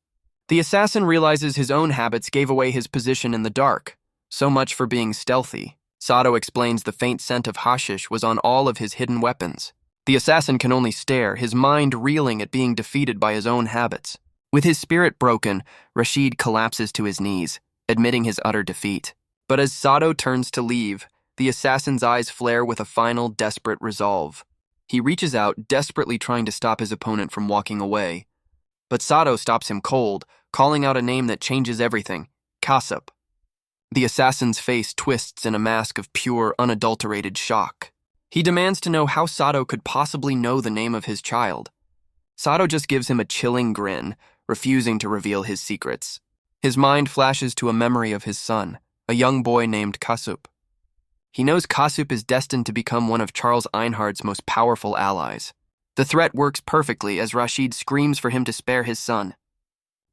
The assassin realizes his own habits gave away his position in the dark. So much for being stealthy. Sato explains the faint scent of hashish was on all of his hidden weapons. The assassin can only stare, his mind reeling at being defeated by his own habits. With his spirit broken, Rashid collapses to his knees, admitting his utter defeat. But as Sato turns to leave, the assassin's eyes flare with a final, desperate resolve. He reaches out, desperately trying to stop his opponent from walking away. But Sato stops him cold, calling out a name that changes everything, Kassup. The assassin's face twists in a mask of pure, unadulterated shock. He demands to know how Sato could possibly know the name of his child. Sato just gives him a chilling grin, refusing to reveal his secrets. His mind flashes to a memory of his son, a young boy named Kassup. He knows Kassup is destined to become one of Charles Einhard's most powerful allies. The threat works perfectly as Rashid screams for him to spare his son.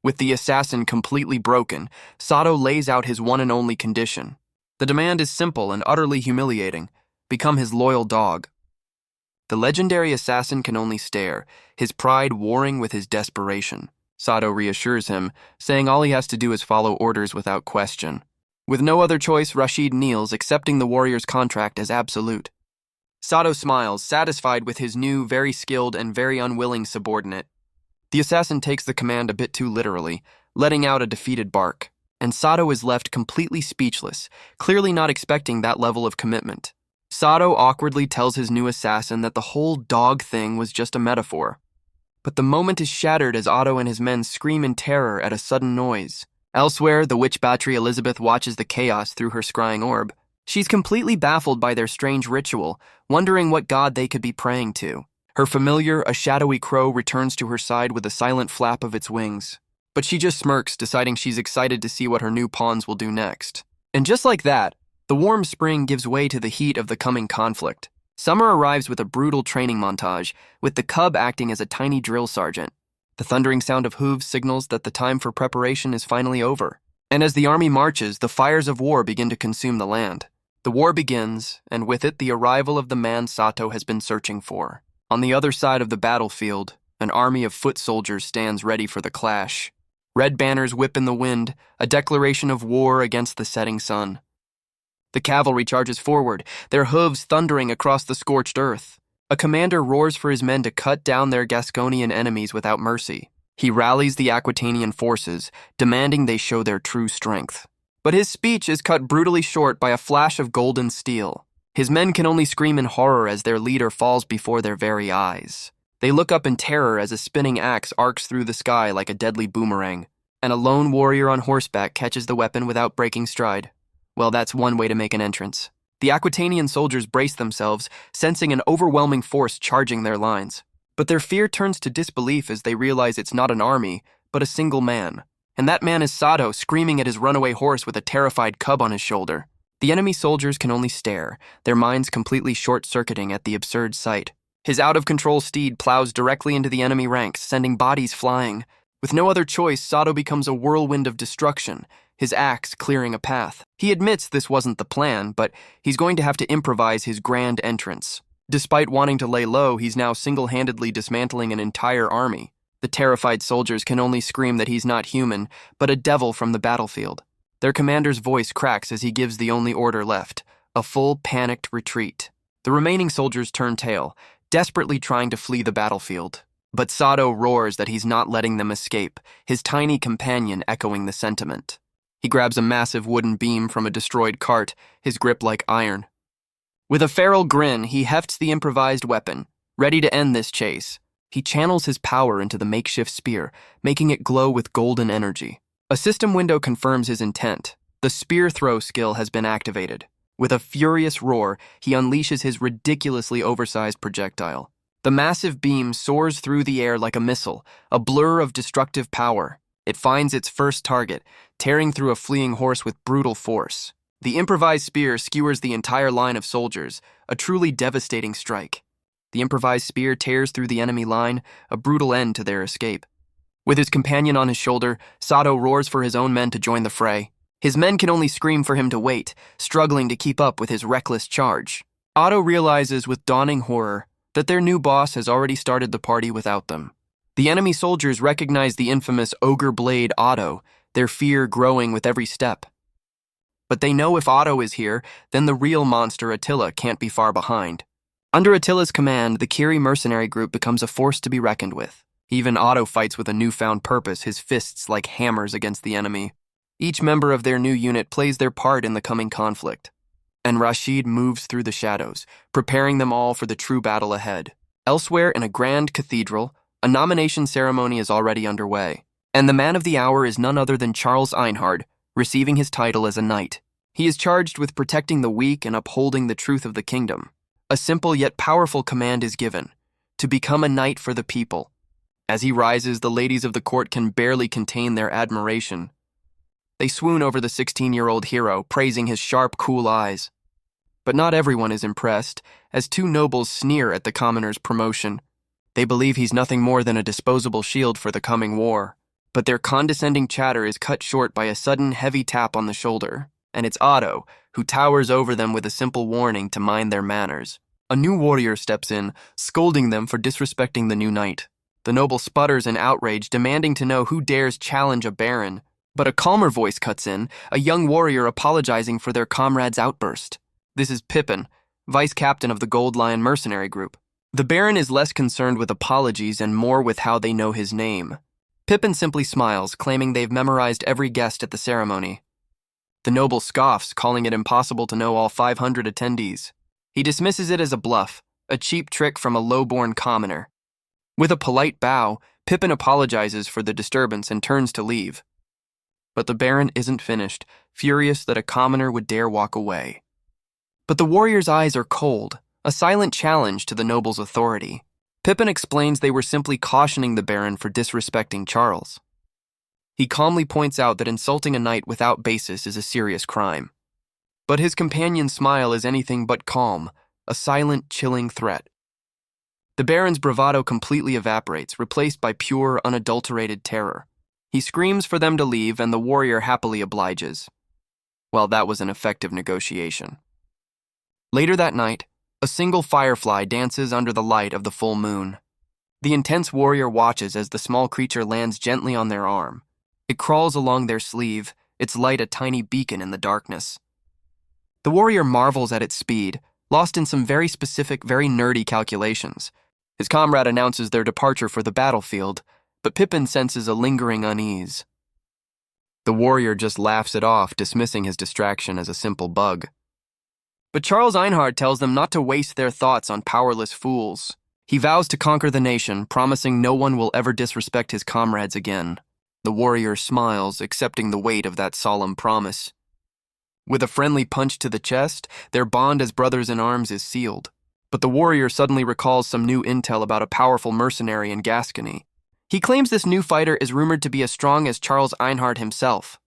With the assassin completely broken, Sato lays out his one and only condition. The demand is simple and utterly humiliating: become his loyal dog. The legendary assassin can only stare, his pride warring with his desperation. Sato reassures him, saying all he has to do is follow orders without question. With no other choice, Rashid kneels, accepting the warrior's contract as absolute. Sato smiles, satisfied with his new, very skilled and very unwilling subordinate. The assassin takes the command a bit too literally, letting out a defeated bark, and Sato is left completely speechless, clearly not expecting that level of commitment. Sato awkwardly tells his new assassin that the whole dog thing was just a metaphor. But the moment is shattered as Otto and his men scream in terror at a sudden noise. Elsewhere, the witch battery Elizabeth watches the chaos through her scrying orb. She's completely baffled by their strange ritual, wondering what god they could be praying to. Her familiar, a shadowy crow, returns to her side with a silent flap of its wings. But she just smirks, deciding she's excited to see what her new pawns will do next. And just like that, the warm spring gives way to the heat of the coming conflict. Summer arrives with a brutal training montage, with the cub acting as a tiny drill sergeant. The thundering sound of hooves signals that the time for preparation is finally over. And as the army marches, the fires of war begin to consume the land. The war begins, and with it the arrival of the man Sato has been searching for. On the other side of the battlefield, an army of foot soldiers stands ready for the clash. Red banners whip in the wind, a declaration of war against the setting sun. The cavalry charges forward, their hooves thundering across the scorched earth. A commander roars for his men to cut down their Gasconian enemies without mercy. He rallies the Aquitanian forces, demanding they show their true strength. But his speech is cut brutally short by a flash of golden steel. His men can only scream in horror as their leader falls before their very eyes. They look up in terror as a spinning axe arcs through the sky like a deadly boomerang, and a lone warrior on horseback catches the weapon without breaking stride. Well, that's one way to make an entrance. The Aquitanian soldiers brace themselves, sensing an overwhelming force charging their lines. But their fear turns to disbelief as they realize it's not an army, but a single man. And that man is Sato, screaming at his runaway horse with a terrified cub on his shoulder. The enemy soldiers can only stare, their minds completely short-circuiting at the absurd sight. His out-of-control steed plows directly into the enemy ranks, sending bodies flying. With no other choice, Sato becomes a whirlwind of destruction, his axe clearing a path. He admits this wasn't the plan, but he's going to have to improvise his grand entrance. Despite wanting to lay low, he's now single-handedly dismantling an entire army. The terrified soldiers can only scream that he's not human, but a devil from the battlefield. Their commander's voice cracks as he gives the only order left, a full panicked retreat. The remaining soldiers turn tail, desperately trying to flee the battlefield. But Sato roars that he's not letting them escape, his tiny companion echoing the sentiment. He grabs a massive wooden beam from a destroyed cart, his grip like iron. With a feral grin, he hefts the improvised weapon, ready to end this chase. He channels his power into the makeshift spear, making it glow with golden energy. A system window confirms his intent. The spear throw skill has been activated. With a furious roar, he unleashes his ridiculously oversized projectile. The massive beam soars through the air like a missile, a blur of destructive power. It finds its first target, tearing through a fleeing horse with brutal force. The improvised spear skewers the entire line of soldiers, a truly devastating strike. The improvised spear tears through the enemy line, a brutal end to their escape. With his companion on his shoulder, Sato roars for his own men to join the fray. His men can only scream for him to wait, struggling to keep up with his reckless charge. Otto realizes with dawning horror that their new boss has already started the party without them. The enemy soldiers recognize the infamous Ogre Blade Otto, their fear growing with every step. But they know if Otto is here, then the real monster Attila can't be far behind. Under Attila's command, the Kiri mercenary group becomes a force to be reckoned with. Even Otto fights with a newfound purpose, his fists like hammers against the enemy. Each member of their new unit plays their part in the coming conflict. And Rashid moves through the shadows, preparing them all for the true battle ahead. Elsewhere in a grand cathedral, a nomination ceremony is already underway, and the man of the hour is none other than Charles Einhard, receiving his title as a knight. He is charged with protecting the weak and upholding the truth of the kingdom. A simple yet powerful command is given, to become a knight for the people. As he rises, the ladies of the court can barely contain their admiration. They swoon over the 16-year-old hero, praising his sharp, cool eyes. But not everyone is impressed, as two nobles sneer at the commoner's promotion. They believe he's nothing more than a disposable shield for the coming war. But their condescending chatter is cut short by a sudden heavy tap on the shoulder, and it's Otto, who towers over them with a simple warning to mind their manners. A new warrior steps in, scolding them for disrespecting the new knight. The noble sputters in outrage, demanding to know who dares challenge a baron. But a calmer voice cuts in, a young warrior apologizing for their comrade's outburst. This is Pippin, vice-captain of the Gold Lion mercenary group. The Baron is less concerned with apologies and more with how they know his name. Pippin simply smiles, claiming they've memorized every guest at the ceremony. The noble scoffs, calling it impossible to know all 500 attendees. He dismisses it as a bluff, a cheap trick from a low-born commoner. With a polite bow, Pippin apologizes for the disturbance and turns to leave. But the Baron isn't finished, furious that a commoner would dare walk away. But the warrior's eyes are cold, a silent challenge to the noble's authority. Pippin explains they were simply cautioning the Baron for disrespecting Charles. He calmly points out that insulting a knight without basis is a serious crime. But his companion's smile is anything but calm, a silent, chilling threat. The Baron's bravado completely evaporates, replaced by pure, unadulterated terror. He screams for them to leave, and the warrior happily obliges. Well, that was an effective negotiation. Later that night, a single firefly dances under the light of the full moon. The intense warrior watches as the small creature lands gently on their arm. It crawls along their sleeve, its light a tiny beacon in the darkness. The warrior marvels at its speed, lost in some very specific, very nerdy calculations. His comrade announces their departure for the battlefield, but Pippin senses a lingering unease. The warrior just laughs it off, dismissing his distraction as a simple bug. But Charles Einhard tells them not to waste their thoughts on powerless fools. He vows to conquer the nation, promising no one will ever disrespect his comrades again. The warrior smiles, accepting the weight of that solemn promise. With a friendly punch to the chest, their bond as brothers in arms is sealed. But the warrior suddenly recalls some new intel about a powerful mercenary in Gascony. He claims this new fighter is rumored to be as strong as Charles Einhard himself.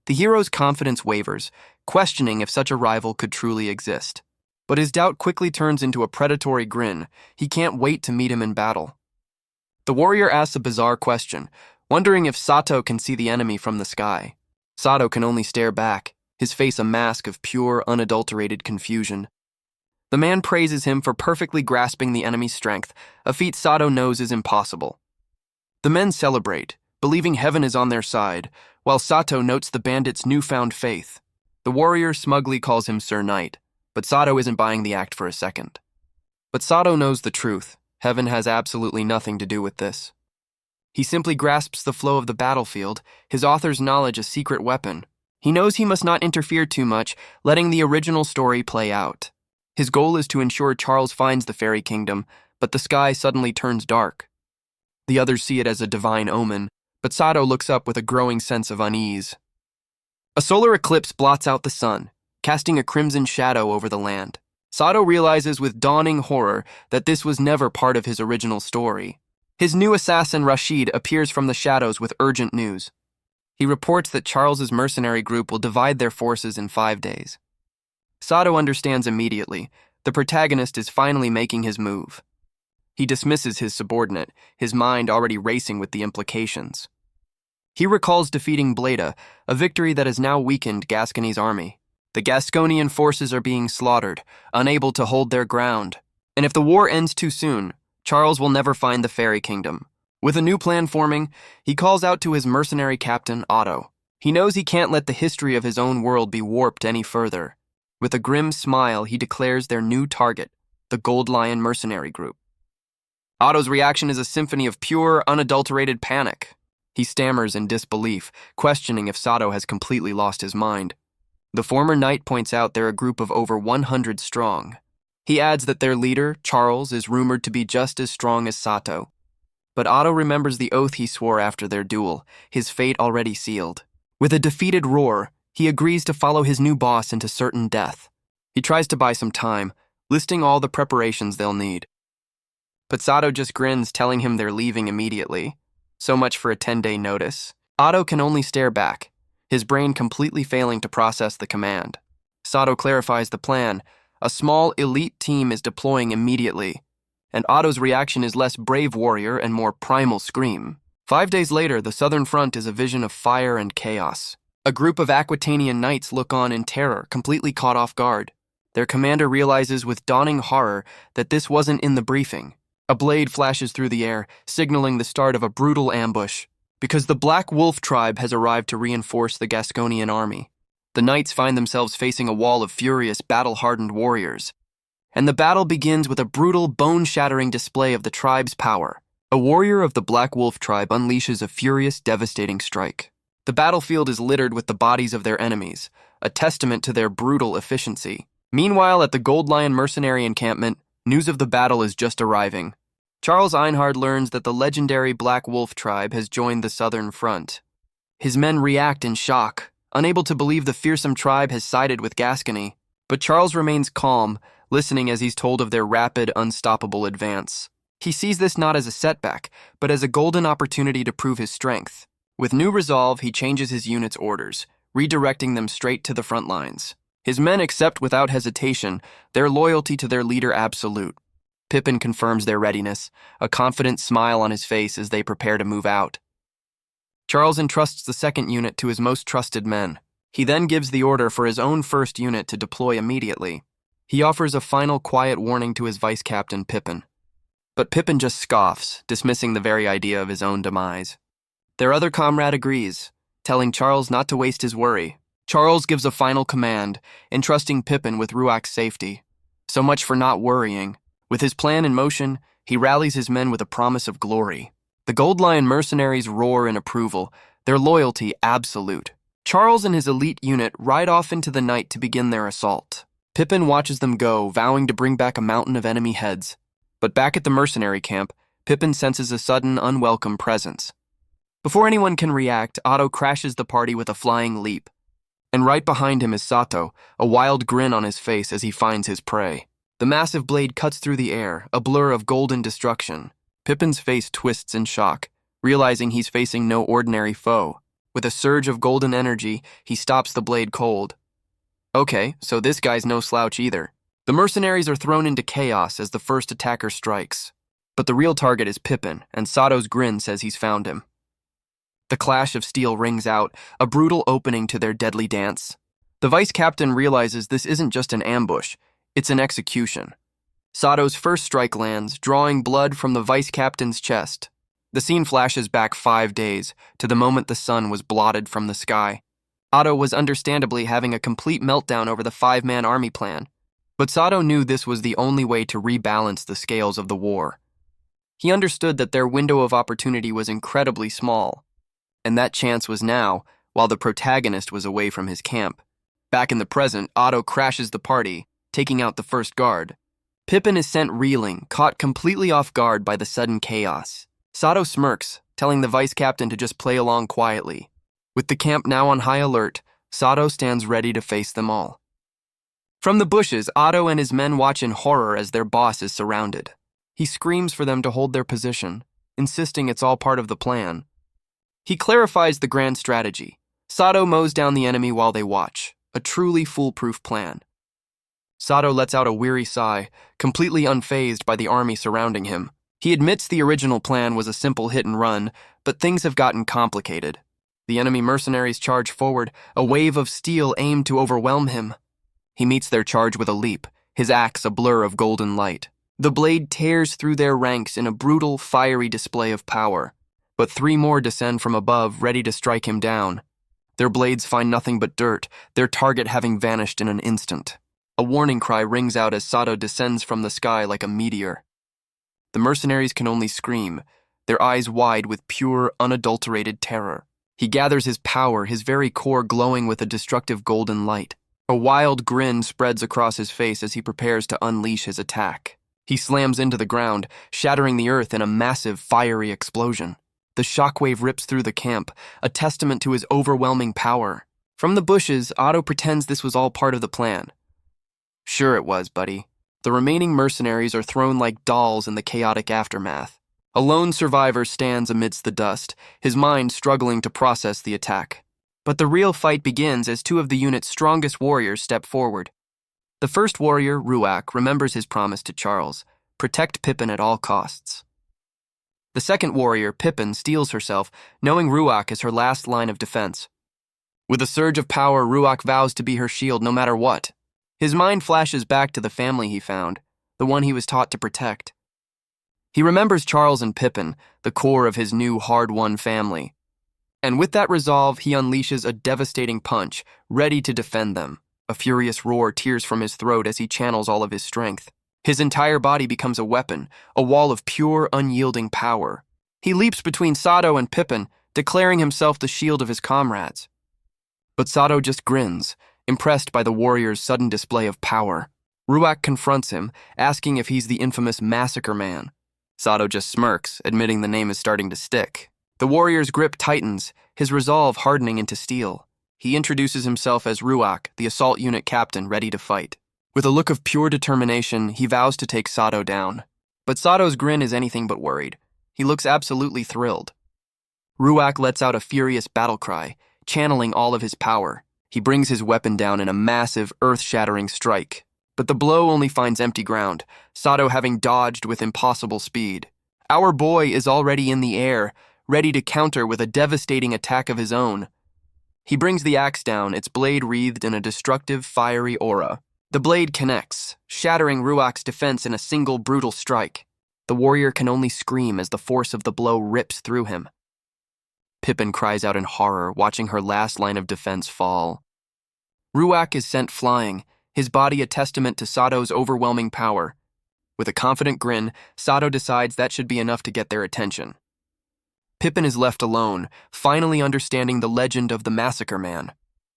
The hero's confidence wavers, questioning if such a rival could truly exist. But his doubt quickly turns into a predatory grin. He can't wait to meet him in battle. The warrior asks a bizarre question. wondering if Sato can see the enemy from the sky. Sato can only stare back, his face a mask of pure, unadulterated confusion. The man praises him for perfectly grasping the enemy's strength, a feat Sato knows is impossible. The men celebrate, believing heaven is on their side, while Sato notes the bandit's newfound faith. The warrior smugly calls him Sir Knight, but Sato isn't buying the act for a second. But Sato knows the truth. Heaven has absolutely nothing to do with this. He simply grasps the flow of the battlefield, his author's knowledge a secret weapon. He knows he must not interfere too much, letting the original story play out. His goal is to ensure Charles finds the fairy kingdom, but the sky suddenly turns dark. The others see it as a divine omen, but Sato looks up with a growing sense of unease. A solar eclipse blots out the sun, casting a crimson shadow over the land. Sato realizes with dawning horror that this was never part of his original story. His new assassin Rashid appears from the shadows with urgent news. He reports that Charles's mercenary group will divide their forces in 5 days. Sato understands immediately. The protagonist is finally making his move. He dismisses his subordinate, his mind already racing with the implications. He recalls defeating Bleda, a victory that has now weakened Gascony's army. The Gasconian forces are being slaughtered, unable to hold their ground. And if the war ends too soon, Charles will never find the fairy kingdom. With a new plan forming, he calls out to his mercenary captain, Otto. He knows he can't let the history of his own world be warped any further. With a grim smile, he declares their new target, the Gold Lion mercenary group. Otto's reaction is a symphony of pure, unadulterated panic. He stammers in disbelief, questioning if Sato has completely lost his mind. The former knight points out they're a group of over 100 strong. He adds that their leader, Charles, is rumored to be just as strong as Sato. But Otto remembers the oath he swore after their duel, his fate already sealed. With a defeated roar, he agrees to follow his new boss into certain death. He tries to buy some time, listing all the preparations they'll need. But Sato just grins, telling him they're leaving immediately. So much for a 10-day notice. Otto can only stare back, his brain completely failing to process the command. Sato clarifies the plan. A small, elite team is deploying immediately, and Otto's reaction is less brave warrior and more primal scream. 5 days later, the southern front is a vision of fire and chaos. A group of Aquitanian knights look on in terror, completely caught off guard. Their commander realizes with dawning horror that this wasn't in the briefing. A blade flashes through the air, signaling the start of a brutal ambush. Because the Black Wolf tribe has arrived to reinforce the Gasconian army. The knights find themselves facing a wall of furious, battle-hardened warriors. And the battle begins with a brutal, bone-shattering display of the tribe's power. A warrior of the Black Wolf tribe unleashes a furious, devastating strike. The battlefield is littered with the bodies of their enemies, a testament to their brutal efficiency. Meanwhile, at the Gold Lion mercenary encampment, news of the battle is just arriving. Charles Einhard learns that the legendary Black Wolf tribe has joined the Southern Front. His men react in shock, unable to believe the fearsome tribe has sided with Gascony. But Charles remains calm, listening as he's told of their rapid, unstoppable advance. He sees this not as a setback, but as a golden opportunity to prove his strength. With new resolve, he changes his unit's orders, redirecting them straight to the front lines. His men accept without hesitation, their loyalty to their leader absolute. Pippin confirms their readiness, a confident smile on his face as they prepare to move out. Charles entrusts the second unit to his most trusted men. He then gives the order for his own first unit to deploy immediately. He offers a final quiet warning to his vice-captain, Pippin. But Pippin just scoffs, dismissing the very idea of his own demise. Their other comrade agrees, telling Charles not to waste his worry. Charles gives a final command, entrusting Pippin with Ruak's safety. So much for not worrying. With his plan in motion, he rallies his men with a promise of glory. The Gold Lion mercenaries roar in approval, their loyalty absolute. Charles and his elite unit ride off into the night to begin their assault. Pippin watches them go, vowing to bring back a mountain of enemy heads. But back at the mercenary camp, Pippin senses a sudden, unwelcome presence. Before anyone can react, Otto crashes the party with a flying leap. And right behind him is Sato, a wild grin on his face as he finds his prey. The massive blade cuts through the air, a blur of golden destruction. Pippin's face twists in shock, realizing he's facing no ordinary foe. With a surge of golden energy, he stops the blade cold. Okay, so this guy's no slouch either. The mercenaries are thrown into chaos as the first attacker strikes. But the real target is Pippin, and Sato's grin says he's found him. The clash of steel rings out, a brutal opening to their deadly dance. The vice captain realizes this isn't just an ambush, it's an execution. Sato's first strike lands, drawing blood from the vice captain's chest. The scene flashes back 5 days, to the moment the sun was blotted from the sky. Otto was understandably having a complete meltdown over the 5-man army plan, but Sato knew this was the only way to rebalance the scales of the war. He understood that their window of opportunity was incredibly small, and that chance was now, while the protagonist was away from his camp. Back in the present, Otto crashes the party, taking out the first guard. Pippin is sent reeling, caught completely off guard by the sudden chaos. Sato smirks, telling the vice captain to just play along quietly. With the camp now on high alert, Sato stands ready to face them all. From the bushes, Otto and his men watch in horror as their boss is surrounded. He screams for them to hold their position, insisting it's all part of the plan. He clarifies the grand strategy. Sato mows down the enemy while they watch, a truly foolproof plan. Sato lets out a weary sigh, completely unfazed by the army surrounding him. He admits the original plan was a simple hit and run, but things have gotten complicated. The enemy mercenaries charge forward, a wave of steel aimed to overwhelm him. He meets their charge with a leap, his axe a blur of golden light. The blade tears through their ranks in a brutal, fiery display of power. But 3 more descend from above, ready to strike him down. Their blades find nothing but dirt, their target having vanished in an instant. A warning cry rings out as Sato descends from the sky like a meteor. The mercenaries can only scream, their eyes wide with pure, unadulterated terror. He gathers his power, his very core glowing with a destructive golden light. A wild grin spreads across his face as he prepares to unleash his attack. He slams into the ground, shattering the earth in a massive, fiery explosion. The shockwave rips through the camp, a testament to his overwhelming power. From the bushes, Otto pretends this was all part of the plan. Sure it was, buddy. The remaining mercenaries are thrown like dolls in the chaotic aftermath. A lone survivor stands amidst the dust, his mind struggling to process the attack. But the real fight begins as 2 of the unit's strongest warriors step forward. The first warrior, Ruach, remembers his promise to Charles, protect Pippin at all costs. The second warrior, Pippin, steels herself, knowing Ruach is her last line of defense. With a surge of power, Ruach vows to be her shield no matter what. His mind flashes back to the family he found, the one he was taught to protect. He remembers Charles and Pippin, the core of his new hard-won family. And with that resolve, he unleashes a devastating punch, ready to defend them. A furious roar tears from his throat as he channels all of his strength. His entire body becomes a weapon, a wall of pure, unyielding power. He leaps between Sato and Pippin, declaring himself the shield of his comrades. But Sato just grins, impressed by the warrior's sudden display of power. Ruach confronts him, asking if he's the infamous Massacre Man. Sato just smirks, admitting the name is starting to stick. The warrior's grip tightens, his resolve hardening into steel. He introduces himself as Ruach, the assault unit captain ready to fight. With a look of pure determination, he vows to take Sato down. But Sato's grin is anything but worried. He looks absolutely thrilled. Ruach lets out a furious battle cry, channeling all of his power. He brings his weapon down in a massive, earth-shattering strike. But the blow only finds empty ground, Sato having dodged with impossible speed. Our boy is already in the air, ready to counter with a devastating attack of his own. He brings the axe down, its blade wreathed in a destructive, fiery aura. The blade connects, shattering Ruach's defense in a single brutal strike. The warrior can only scream as the force of the blow rips through him. Pippin cries out in horror, watching her last line of defense fall. Ruach is sent flying, his body a testament to Sato's overwhelming power. With a confident grin, Sato decides that should be enough to get their attention. Pippin is left alone, finally understanding the legend of the Massacre Man.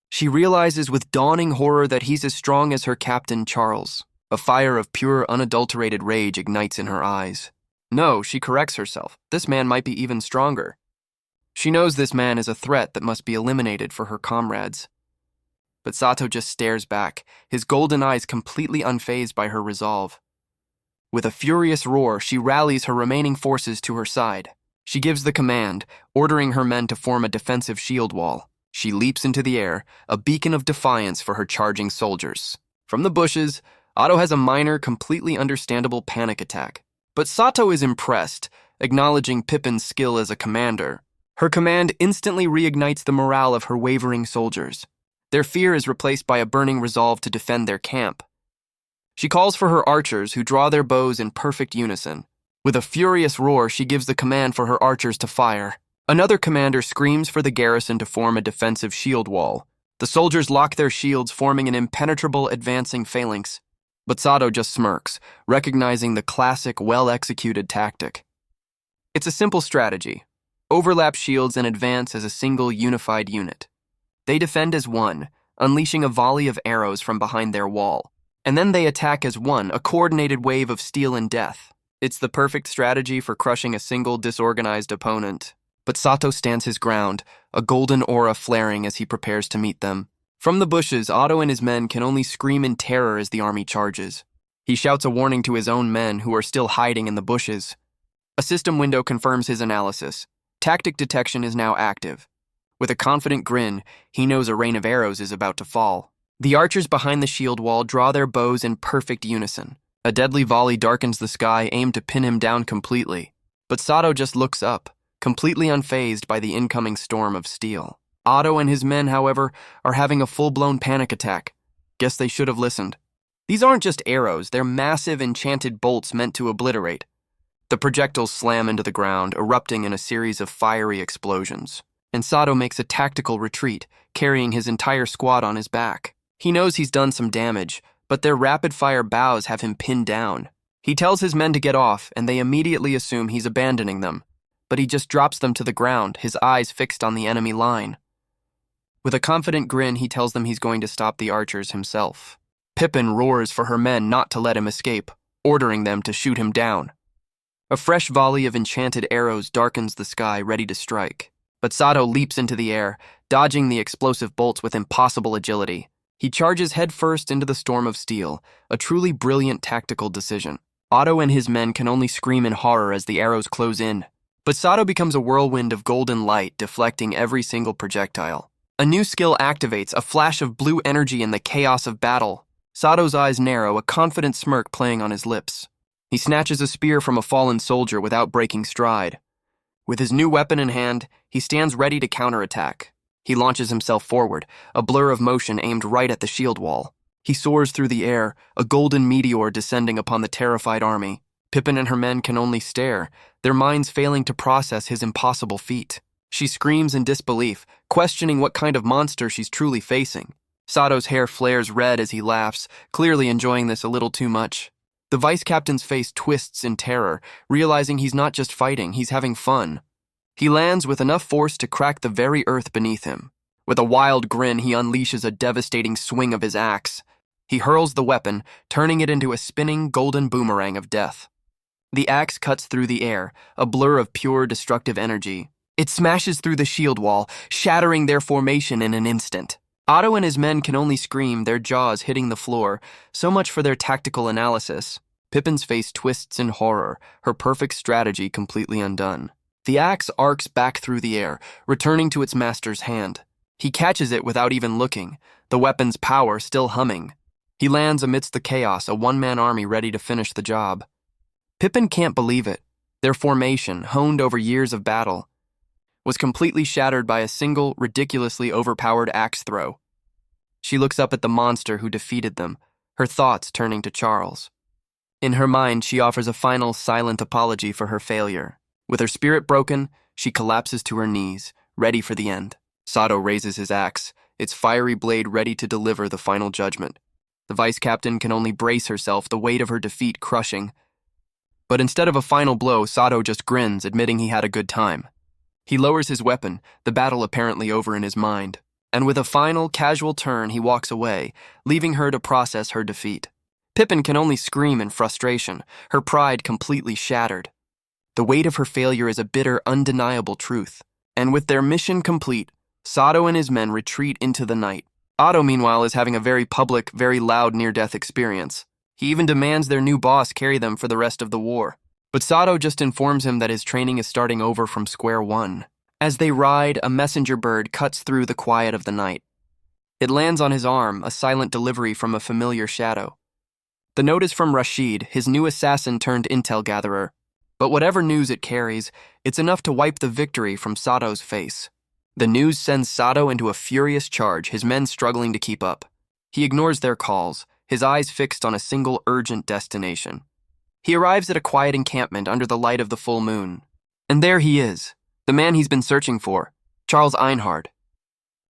She realizes with dawning horror that he's as strong as her captain, Charles. A fire of pure, unadulterated rage ignites in her eyes. No, she corrects herself. This man might be even stronger. She knows this man is a threat that must be eliminated for her comrades. But Sato just stares back, his golden eyes completely unfazed by her resolve. With a furious roar, she rallies her remaining forces to her side. She gives the command, ordering her men to form a defensive shield wall. She leaps into the air, a beacon of defiance for her charging soldiers. From the bushes, Otto has a minor, completely understandable panic attack. But Sato is impressed, acknowledging Pippin's skill as a commander. Her command instantly reignites the morale of her wavering soldiers. Their fear is replaced by a burning resolve to defend their camp. She calls for her archers, who draw their bows in perfect unison. With a furious roar, she gives the command for her archers to fire. Another commander screams for the garrison to form a defensive shield wall. The soldiers lock their shields, forming an impenetrable advancing phalanx. But Sato just smirks, recognizing the classic, well-executed tactic. It's a simple strategy. Overlap shields and advance as a single unified unit. They defend as one, unleashing a volley of arrows from behind their wall. And then they attack as one, a coordinated wave of steel and death. It's the perfect strategy for crushing a single disorganized opponent. But Sato stands his ground, a golden aura flaring as he prepares to meet them. From the bushes, Otto and his men can only scream in terror as the army charges. He shouts a warning to his own men, who are still hiding in the bushes. A system window confirms his analysis. Tactic detection is now active. With a confident grin, he knows a rain of arrows is about to fall. The archers behind the shield wall draw their bows in perfect unison. A deadly volley darkens the sky, aimed to pin him down completely. But Sato just looks up, completely unfazed by the incoming storm of steel. Otto and his men, however, are having a full-blown panic attack. Guess they should have listened. These aren't just arrows, they're massive enchanted bolts meant to obliterate. The projectiles slam into the ground, erupting in a series of fiery explosions. And Sato makes a tactical retreat, carrying his entire squad on his back. He knows he's done some damage, but their rapid-fire bows have him pinned down. He tells his men to get off, and they immediately assume he's abandoning them. But he just drops them to the ground, his eyes fixed on the enemy line. With a confident grin, he tells them he's going to stop the archers himself. Pippin roars for her men not to let him escape, ordering them to shoot him down. A fresh volley of enchanted arrows darkens the sky, ready to strike. But Sato leaps into the air, dodging the explosive bolts with impossible agility. He charges headfirst into the storm of steel, a truly brilliant tactical decision. Otto and his men can only scream in horror as the arrows close in. But Sato becomes a whirlwind of golden light, deflecting every single projectile. A new skill activates, a flash of blue energy in the chaos of battle. Sato's eyes narrow, a confident smirk playing on his lips. He snatches a spear from a fallen soldier without breaking stride. With his new weapon in hand, he stands ready to counterattack. He launches himself forward, a blur of motion aimed right at the shield wall. He soars through the air, a golden meteor descending upon the terrified army. Pippin and her men can only stare, their minds failing to process his impossible feat. She screams in disbelief, questioning what kind of monster she's truly facing. Sato's hair flares red as he laughs, clearly enjoying this a little too much. The vice captain's face twists in terror, realizing he's not just fighting, he's having fun. He lands with enough force to crack the very earth beneath him. With a wild grin, he unleashes a devastating swing of his axe. He hurls the weapon, turning it into a spinning golden boomerang of death. The axe cuts through the air, a blur of pure destructive energy. It smashes through the shield wall, shattering their formation in an instant. Otto and his men can only scream, their jaws hitting the floor. So much for their tactical analysis. Pippin's face twists in horror, her perfect strategy completely undone. The axe arcs back through the air, returning to its master's hand. He catches it without even looking, the weapon's power still humming. He lands amidst the chaos, a one-man army ready to finish the job. Pippin can't believe it. Their formation, honed over years of battle, was completely shattered by a single, ridiculously overpowered axe throw. She looks up at the monster who defeated them, her thoughts turning to Charles. In her mind, she offers a final, silent apology for her failure. With her spirit broken, she collapses to her knees, ready for the end. Sato raises his axe, its fiery blade ready to deliver the final judgment. The vice captain can only brace herself, the weight of her defeat crushing. But instead of a final blow, Sato just grins, admitting he had a good time. He lowers his weapon, the battle apparently over in his mind. And with a final, casual turn, he walks away, leaving her to process her defeat. Pippin can only scream in frustration, her pride completely shattered. The weight of her failure is a bitter, undeniable truth. And with their mission complete, Sato and his men retreat into the night. Otto, meanwhile, is having a very public, very loud near-death experience. He even demands their new boss carry them for the rest of the war. But Sato just informs him that his training is starting over from square one. As they ride, a messenger bird cuts through the quiet of the night. It lands on his arm, a silent delivery from a familiar shadow. The note is from Rashid, his new assassin turned intel gatherer. But whatever news it carries, it's enough to wipe the victory from Sato's face. The news sends Sato into a furious charge, his men struggling to keep up. He ignores their calls, his eyes fixed on a single urgent destination. He arrives at a quiet encampment under the light of the full moon. And there he is, the man he's been searching for, Charles Einhard.